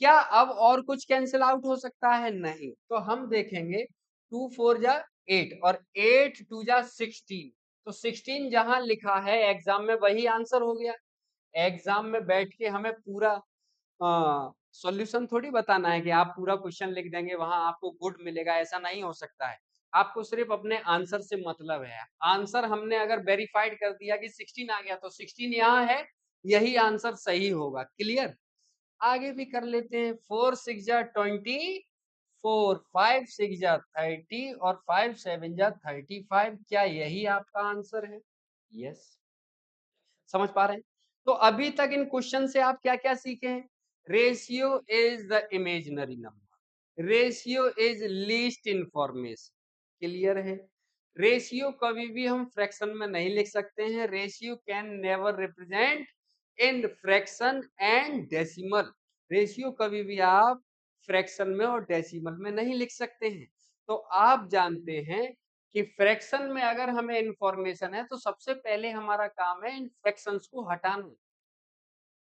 क्या अब और कुछ कैंसिल आउट हो सकता है? नहीं। तो हम देखेंगे 2 4 जा 8 और 8 2 जा 16। तो 16 जहां लिखा है एग्जाम में वही आंसर हो गया। एग्जाम में बैठ के हमें पूरा सॉल्यूशन थोड़ी बताना है कि आप पूरा क्वेश्चन लिख देंगे वहां आपको गुड मिलेगा, ऐसा नहीं हो सकता है। आपको सिर्फ अपने आंसर से मतलब है। आंसर हमने अगर वेरीफाइड कर दिया कि 16 आ गया तो 16 यहाँ है, यही आंसर सही होगा। क्लियर? आगे भी कर लेते हैं। 4 6 जा 20, 4 5 6 जा 30 और 5 7 जा 35। क्या यही आपका आंसर है? यस। समझ पा रहे हैं? तो अभी तक इन क्वेश्चन से आप क्या क्या सीखे हैं? Ratio is the imaginary number, ratio is least information. Clear है? रेशियो कभी भी हम फ्रैक्शन में नहीं लिख सकते हैं। Ratio can never represent in fraction and decimal. Ratio कभी भी आप फ्रैक्शन में और डेसिमल में नहीं लिख सकते हैं। तो आप जानते हैं कि फ्रैक्शन में अगर हमें इंफॉर्मेशन है तो सबसे पहले हमारा काम है इन फ्रैक्शंस को हटाना।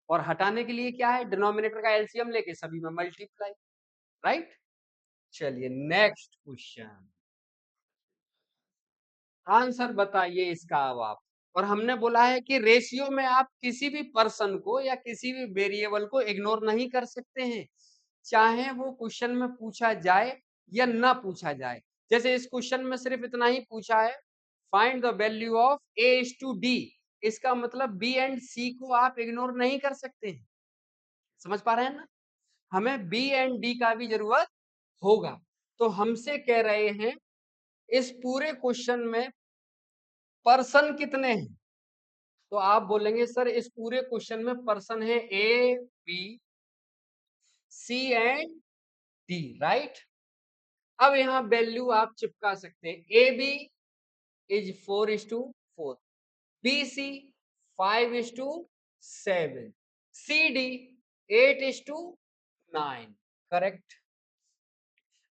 और हटाने के लिए क्या है? डिनोमिनेटर का एलसीएम लेके सभी में मल्टीप्लाई। राइट? चलिए नेक्स्ट क्वेश्चन, आंसर बताइए इसका अब आप। और हमने बोला है कि रेशियो में आप किसी भी पर्सन को या किसी भी वेरिएबल को इग्नोर नहीं कर सकते हैं, चाहे वो क्वेश्चन में पूछा जाए या ना पूछा जाए। जैसे इस क्वेश्चन में सिर्फ इतना ही पूछा है, find the value of A/D। इसका मतलब B एंड C को आप इग्नोर नहीं कर सकते हैं। समझ पा रहे हैं ना? हमें B एंड D का भी जरूरत होगा। तो हमसे कह रहे हैं इस पूरे क्वेश्चन में पर्सन कितने हैं? तो आप बोलेंगे सर इस पूरे क्वेश्चन में पर्सन है A B C and D। Right? अब यहाँ वैल्यू आप चिपका सकते हैं। AB is 4:4, BC 5:7, CD 8:9। Correct?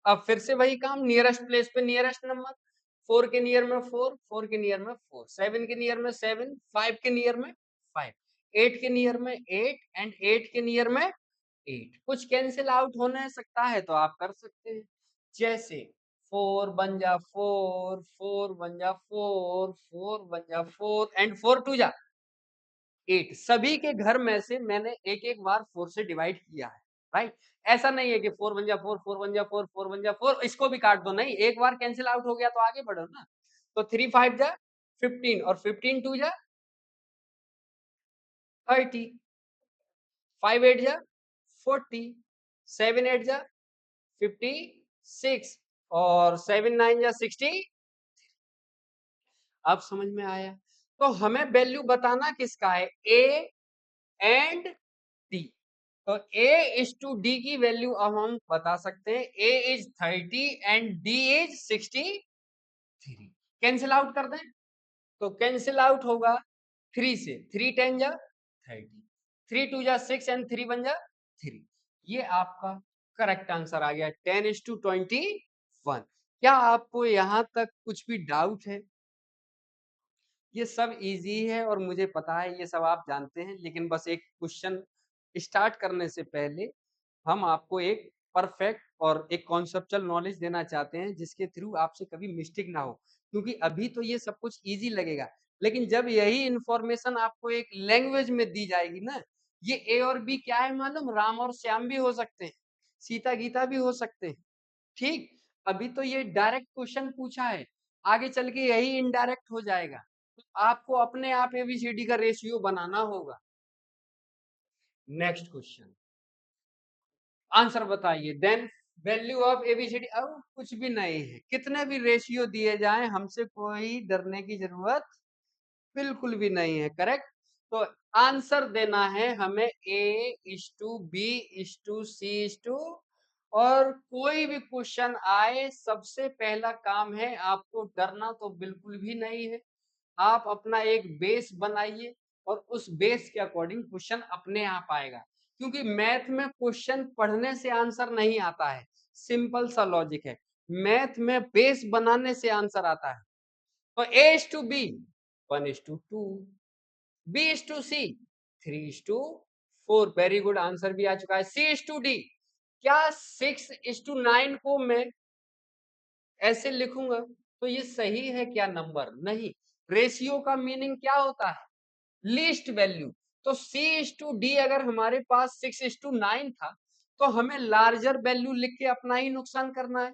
अब फिर से वही काम, नियरेस्ट प्लेस पे नियरेस्ट नंबर। 4 के नियर में 4, 4 के नियर में 4, 7 के नियर में 7, 5 के नियर में 5, 8 के नियर में 8 एंड 8 के नियर में 8। कुछ कैंसिल आउट होने सकता है तो आप कर सकते हैं। जैसे 4 बन जा 4, 4 बन जा 4, 4 बन जा 4 एंड 4 2 जा 8। सभी के घर में से मैंने एक एक बार 4 से डिवाइड किया है। राइट? ऐसा नहीं है कि 4 बन जा 4, 4 बन जा 4, 4 बन जा 4, इसको भी काट दो। नहीं, एक बार कैंसिल आउट हो गया तो आगे बढ़ो ना। तो 3 5 जा 15 और 15 2 जा 30, 5 8 जा 40, 7 8 जा 56 और 7 9 जा 60। अब समझ में आया? तो हमें वैल्यू बताना किसका है, ए एंड डी। तो ए इज टू डी की वैल्यू अब हम बता सकते हैं, A is 30 and D is 63। Cancel out कर दें, तो कैंसिल आउट होगा 3 से, 3 10 जा 30, 3 2 जा 6 एंड 3 1 जा 3। ये आपका करेक्ट आंसर आ गया 10:21। क्या आपको यहां तक कुछ भी डाउट है? ये सब इजी है और मुझे पता है ये सब आप जानते हैं, लेकिन बस एक क्वेश्चन स्टार्ट करने से पहले हम आपको एक परफेक्ट और एक कॉन्सेप्चुअल नॉलेज देना चाहते हैं जिसके थ्रू आपसे कभी मिस्टेक ना हो, क्योंकि अभी तो ये सब कुछ इजी लगेगा, लेकिन जब यही इंफॉर्मेशन आपको एक लैंग्वेज में दी जाएगी ना, ये ए और बी क्या है मालूम, राम और श्याम भी हो सकते हैं, सीता गीता भी हो सकते हैं। ठीक, अभी तो ये डायरेक्ट क्वेश्चन पूछा है, आगे चल के यही इनडायरेक्ट हो जाएगा, तो आपको अपने आप एबीसीडी का रेशियो बनाना होगा। नेक्स्ट क्वेश्चन, आंसर बताइए। देन वैल्यू ऑफ एबीसीडी, अब कुछ भी नहीं है, कितने भी रेशियो दिए जाएं हमसे कोई डरने की जरूरत बिल्कुल भी नहीं है। करेक्ट, तो आंसर देना है हमें A is to B is to C is to, और कोई भी क्वेश्चन आए सबसे पहला काम है आपको डरना तो बिल्कुल भी नहीं है। आप अपना एक बेस बनाइए और उस बेस के अकॉर्डिंग क्वेश्चन अपने आप आएगा, क्योंकि मैथ में क्वेश्चन पढ़ने से आंसर नहीं आता है, सिंपल सा लॉजिक है। मैथ में बेस बनाने से आंसर आता है। तो A is to B 1 is to 2, B is to C 3 is to 4, very good, answer भी आ चुका है। सी इज टू डी, क्या 6 इज टू 9 को मैं ऐसे लिखूंगा तो ये सही है क्या नंबर? नहीं। रेशियो का मीनिंग क्या होता है, लीस्ट वैल्यू। तो सी इज टू डी अगर हमारे पास 6 इज टू 9 था, तो हमें लार्जर वैल्यू लिख के अपना ही नुकसान करना है।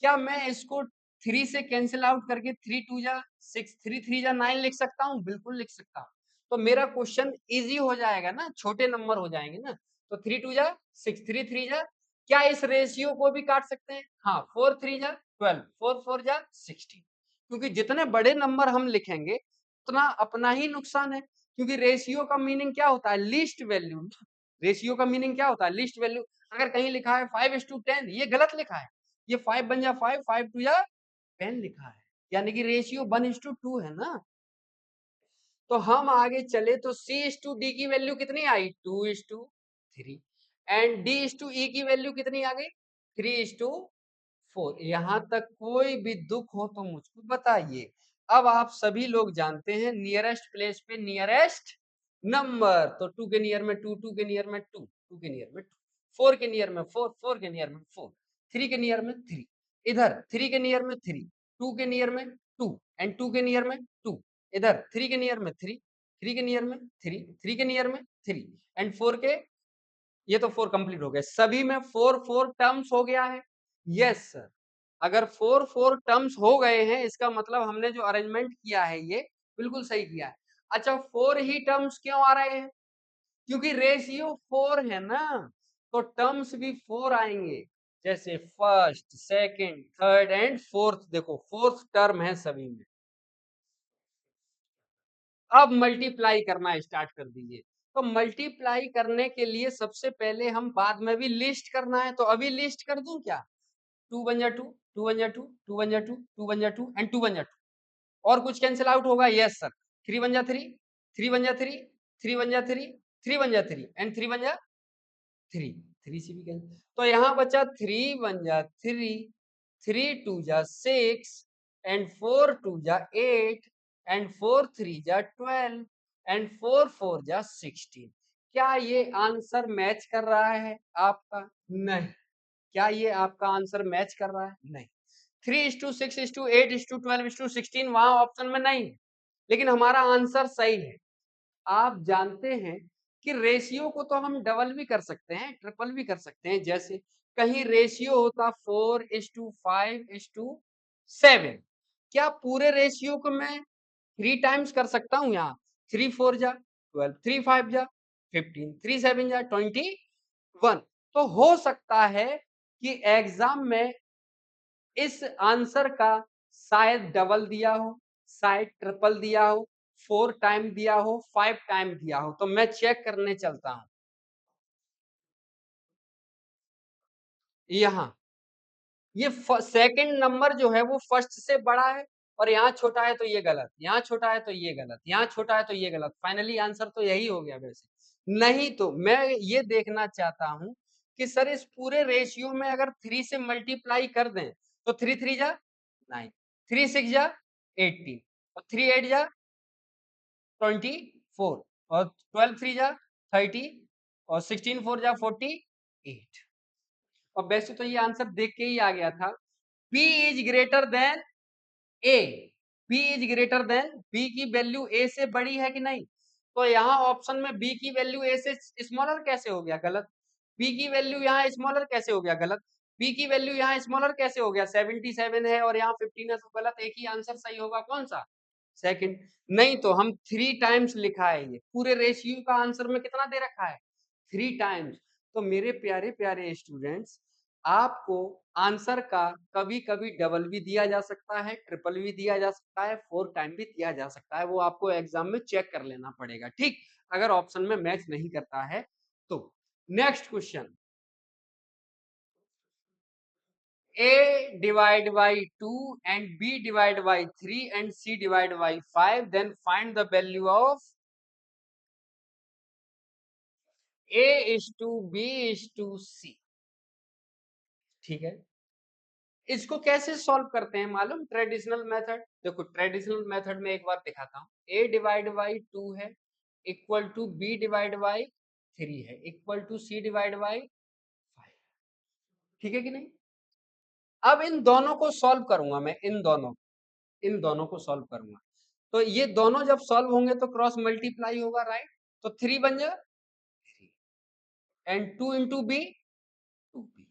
क्या मैं इसको 3 से कैंसिल आउट करके 3 2 जा 6 3 3 जा 9 लिख सकता हूँ? बिल्कुल लिख सकता हूँ। तो मेरा क्वेश्चन इजी हो जाएगा ना, छोटे नंबर हो जाएंगे ना। तो 3 2 जा 6 3 3 जा, क्या इस रेशियो को भी काट सकते हैं? हाँ, 4 3 जा 12 4 4 जा 16, क्योंकि जितने बड़े नंबर हम लिखेंगे उतना अपना ही नुकसान है, क्योंकि रेशियो का मीनिंग क्या होता है, लीस्ट वैल्यू। रेशियो का मीनिंग क्या होता है, लीस्ट वैल्यू। अगर कहीं लिखा है 5:10, ये गलत लिखा है, ये 5 बन जा 5 5 2 जा 10 लिखा है, यानी कि रेशियो 1:2 है ना। तो हम आगे चले तो सी इज टू डी की वैल्यू कितनी आई, 2:3, एंड डी इज टू ई की वैल्यू कितनी आ गई, 3:4। यहां तक कोई भी दुख हो तो मुझको बताइए। अब आप सभी लोग जानते हैं नियरेस्ट प्लेस पे नियरेस्ट नंबर, तो 2 के नियर में 2, 2 के नियर में 2, 2 के नियर में 2, 4 के नियर में 4, 4 के नियर में 4, 3 के नियर में 3, इधर 3 के नियर में 3, 2 के नियर में 2 एंड 2 के नियर में 2, इधर 3 के नियर में 3, 3 के नियर में 3, 3 के नियर में 3 एंड 4 के, ये तो 4 कंप्लीट हो गए, सभी में 4 4 टर्म्स हो गया है। यस सर, अगर 4 4 टर्म्स हो गए हैं इसका मतलब हमने जो अरेंजमेंट किया है ये बिल्कुल सही किया है। अच्छा, 4 ही टर्म्स क्यों आ रहे हैं? क्योंकि रेशियो 4 है ना, तो टर्म्स भी 4 आएंगे, जैसे first second third and fourth, देखो फोर्थ टर्म है सभी में। अब मल्टीप्लाई करना स्टार्ट कर दीजिए। तो मल्टीप्लाई करने के लिए सबसे पहले हम बाद में भी लिस्ट करना है, तो अभी लिस्ट कर दूं क्या, 2 1 जा 2, 2 1 जा 2, 2 1 जा 2, 2 1 जा 2 एंड 2 1 जा 2, और कुछ कैंसिल आउट होगा? यस सर, 3 1 जा 3, 3 1 जा 3, 3 1 जा 3, 3 1 जा 3 एंड 3 1 जा 3, 3 से भी कैंसिल, तो यहाँ बचा 3 1 जा 3, 3 2 जा 6 एंड 4 2 जा 8 एंड 4 3 जा 12 एंड 4 4 जा 16। क्या ये आंसर मैच कर रहा है आपका? नहीं। क्या ये आपका आंसर मैच कर रहा है? नहीं। 3:6:8:12:16 वहां ऑप्शन में नहीं है, लेकिन हमारा आंसर सही है। आप जानते हैं कि रेशियो को तो हम डबल भी कर सकते हैं, ट्रिपल भी कर सकते हैं, जैसे कहीं रेशियो होता 4:5:7, क्या पूरे रेशियो को मैं 3 टाइम्स कर सकता हूं? यहाँ 3 4 जा 12, 3 5 जा 15, 3 7 जा 21। तो हो सकता है कि एग्जाम में इस आंसर का शायद डबल दिया हो, शायद ट्रिपल दिया हो, 4 टाइम दिया हो, 5 टाइम दिया हो, तो मैं चेक करने चलता हूं यहां। ये सेकंड नंबर जो है वो फर्स्ट से बड़ा है, और यहाँ छोटा है तो ये गलत, यहाँ छोटा है तो ये गलत, यहाँ छोटा है तो ये गलत। फाइनली आंसर तो यही हो गया वैसे। नहीं तो मैं ये देखना चाहता हूं कि सर इस पूरे रेशियो में अगर 3 से मल्टीप्लाई कर दें तो 3 3 जा 9, 3 6 जा 18, और 3 8 जा 24, और 12 3 जा 30, और 16 4 जा 48। और वैसे तो ये आंसर देख के ही आ गया था। P is greater than A, P is greater than B की वैल्यू A से बड़ी है कि नहीं? तो यहाँ ऑप्शन में B की वैल्यू A से स्मॉलर कैसे हो गया? गलत। B की वैल्यू यहाँ स्मॉलर कैसे हो गया? गलत। B की वैल्यू यहाँ स्मॉलर कैसे हो गया? 77 है और यहाँ 15 है, तो गलत। एक ही आंसर सही होगा, कौन सा? सेकंड। नहीं तो हम 3 टाइम्स लिखा है, ये पूरे रेशियो का आंसर में कितना दे रखा है? 3 टाइम्स। तो मेरे प्यारे प्यारे स्टूडेंट्स, आपको आंसर का कभी कभी डबल भी दिया जा सकता है, ट्रिपल भी दिया जा सकता है, 4 टाइम भी दिया जा सकता है। वो आपको एग्जाम में चेक कर लेना पड़ेगा, ठीक? अगर ऑप्शन में मैच नहीं करता है तो। Next question, A divide by 2 and B divide by 3 and C divide by 5, then find the value of A is to B is to C। ठीक है, इसको कैसे सॉल्व करते हैं मालूम? Traditional method. देखो ट्रेडिशनल मेथड में एक बार दिखाता हूँ। A डिवाइड बाई 2 है equal to B divide by 3 है equal to C divide by 5। ठीक है कि नहीं? अब इन दोनों को सॉल्व करूंगा मैं, इन दोनों को सॉल्व करूंगा। तो ये दोनों जब सॉल्व होंगे तो क्रॉस मल्टीप्लाई होगा, राइट? तो 3 बन जाएगा 3 एंड 2 इंटू बी 2b।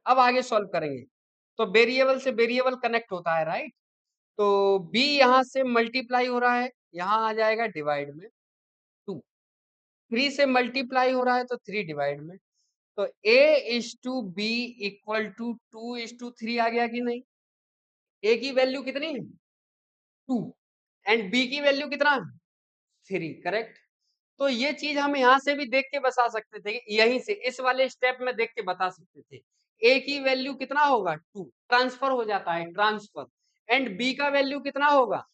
अब आगे सॉल्व करेंगे तो वेरिएबल से वेरिएबल कनेक्ट होता है, राइट? तो b यहां से मल्टीप्लाई हो रहा है, यहां आ जाएगा डिवाइड में 2। 3 से मल्टीप्लाई हो रहा है तो 3 डिवाइड में। तो a is to B equal to 2 is to 3 आ गया कि नहीं? a की वैल्यू कितनी है? 2, एंड b की वैल्यू कितना है? 3, करेक्ट। तो ये चीज हम यहाँ से भी देख के बता सकते थे, यहीं से इस वाले स्टेप में देख के बता सकते थे। ए की वैल्यू कितना होगा? 2, ट्रांसफर हो जाता है, ट्रांसफर। एंड बी का वैल्यू कितना होगा?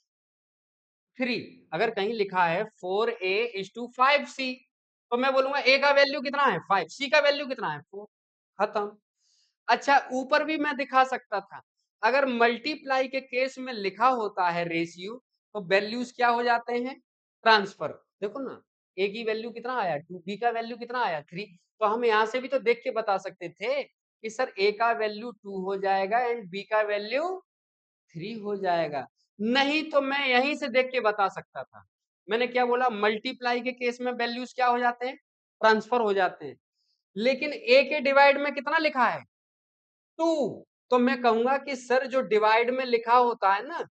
3। अगर कहीं लिखा है 4a इज टू 5c, तो मैं बोलूंगा a का वैल्यू कितना है? 5, c का वैल्यू कितना है? 4। खत्म। अच्छा, ऊपर भी मैं दिखा सकता था। अगर मल्टीप्लाई के केस में लिखा होता है रेशियो, तो वैल्यूज क्या हो जाते हैं? ट्रांसफर। देखो ना, ए की वैल्यू कितना आया? 2, बी का वैल्यू कितना आया? 3। तो हम यहाँ से भी तो देख के बता सकते थे कि सर ए का वैल्यू 2 हो जाएगा एंड बी का वैल्यू 3 हो जाएगा। नहीं तो मैं यहीं से देख के बता सकता था। मैंने क्या बोला? मल्टीप्लाई के केस में वैल्यूज क्या हो जाते हैं? ट्रांसफर हो जाते हैं। लेकिन ए के डिवाइड में कितना लिखा है? 2। तो मैं कहूंगा कि सर जो डिवाइड में लिखा होता है ना,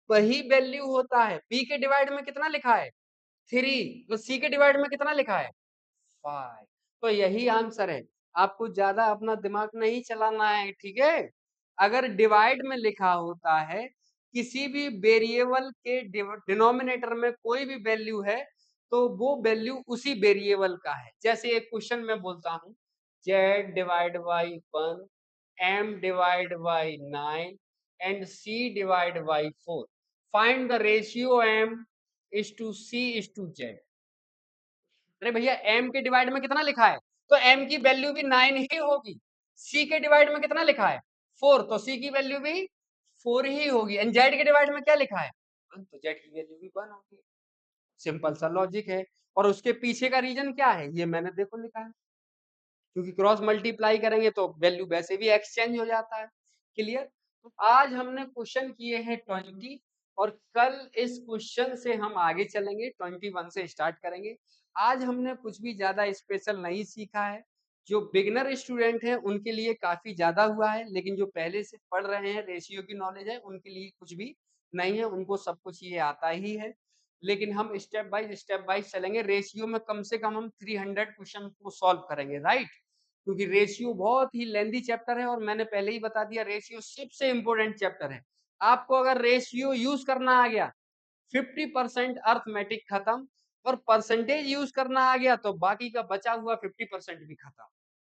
वही वैल्यू होता है। बी के डिवाइड में कितना लिखा है? 3। तो सी के डिवाइड में कितना लिखा है? 5। तो यही आंसर है। आपको ज्यादा अपना दिमाग नहीं चलाना है, ठीक है? अगर डिवाइड में लिखा होता है, किसी भी वेरिएबल के डिनोमिनेटर में कोई भी वैल्यू है, तो वो वैल्यू उसी वेरिएबल का है। जैसे एक क्वेश्चन में बोलता हूं, z divide by 1, m divide by 9 and c divide by 4, find the ratio m is to c is to z। अरे भैया, m के डिवाइड में कितना लिखा है? तो m की वैल्यू भी 9 ही होगी। c के डिवाइड में कितना लिखा है? 4, तो c की वैल्यू भी 4 ही होगी। एंड z के डिवाइड में क्या लिखा है? 1, तो z की वैल्यू भी 1 होगी। सिंपल सा लॉजिक है। और उसके पीछे का रीजन क्या है, ये मैंने देखो लिखा है, क्योंकि क्रॉस मल्टीप्लाई करेंगे तो वैल्यू वैसे भी एक्सचेंज हो जाता है। क्लियर? तो आज हमने क्वेश्चन किए हैं 20, और कल इस क्वेश्चन से हम आगे चलेंगे, 21 से स्टार्ट करेंगे। आज हमने कुछ भी ज्यादा स्पेशल नहीं सीखा है। जो बिगिनर स्टूडेंट हैं उनके लिए काफी ज्यादा हुआ है, लेकिन जो पहले से पढ़ रहे हैं, रेशियो की नॉलेज है, उनके लिए कुछ भी नहीं है, उनको सब कुछ ये आता ही है। लेकिन हम स्टेप बाइज चलेंगे। रेशियो में कम से कम हम 300 क्वेश्चन को सॉल्व करेंगे, राइट? क्योंकि रेशियो बहुत ही लेंदी चैप्टर है, और मैंने पहले ही बता दिया रेशियो सबसे इंपॉर्टेंट चैप्टर है। आपको अगर रेशियो यूज करना आ गया 50% अर्थमेटिक खत्म और परसेंटेज यूज करना आ गया तो बाकी का बचा हुआ 50% भी खत्म।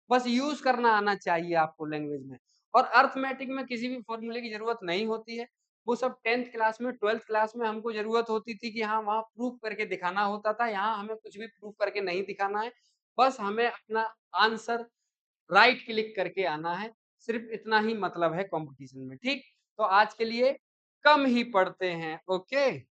बस यूज करना आना चाहिए आपको लैंग्वेज में। और अर्थमेटिक में किसी भी फॉर्मूले की जरूरत नहीं होती है। वो सब 10th क्लास में 12th क्लास में हमको जरूरत होती थी कि हाँ वहाँ प्रूफ करके दिखाना होता था। यहाँ हमें कुछ भी प्रूफ करके नहीं दिखाना है। बस हमें अपना आंसर राइट क्लिक करके आना है। सिर्फ इतना ही मतलब है कंपटीशन में। ठीक, तो आज के लिए कम ही पढ़ते हैं। ओके।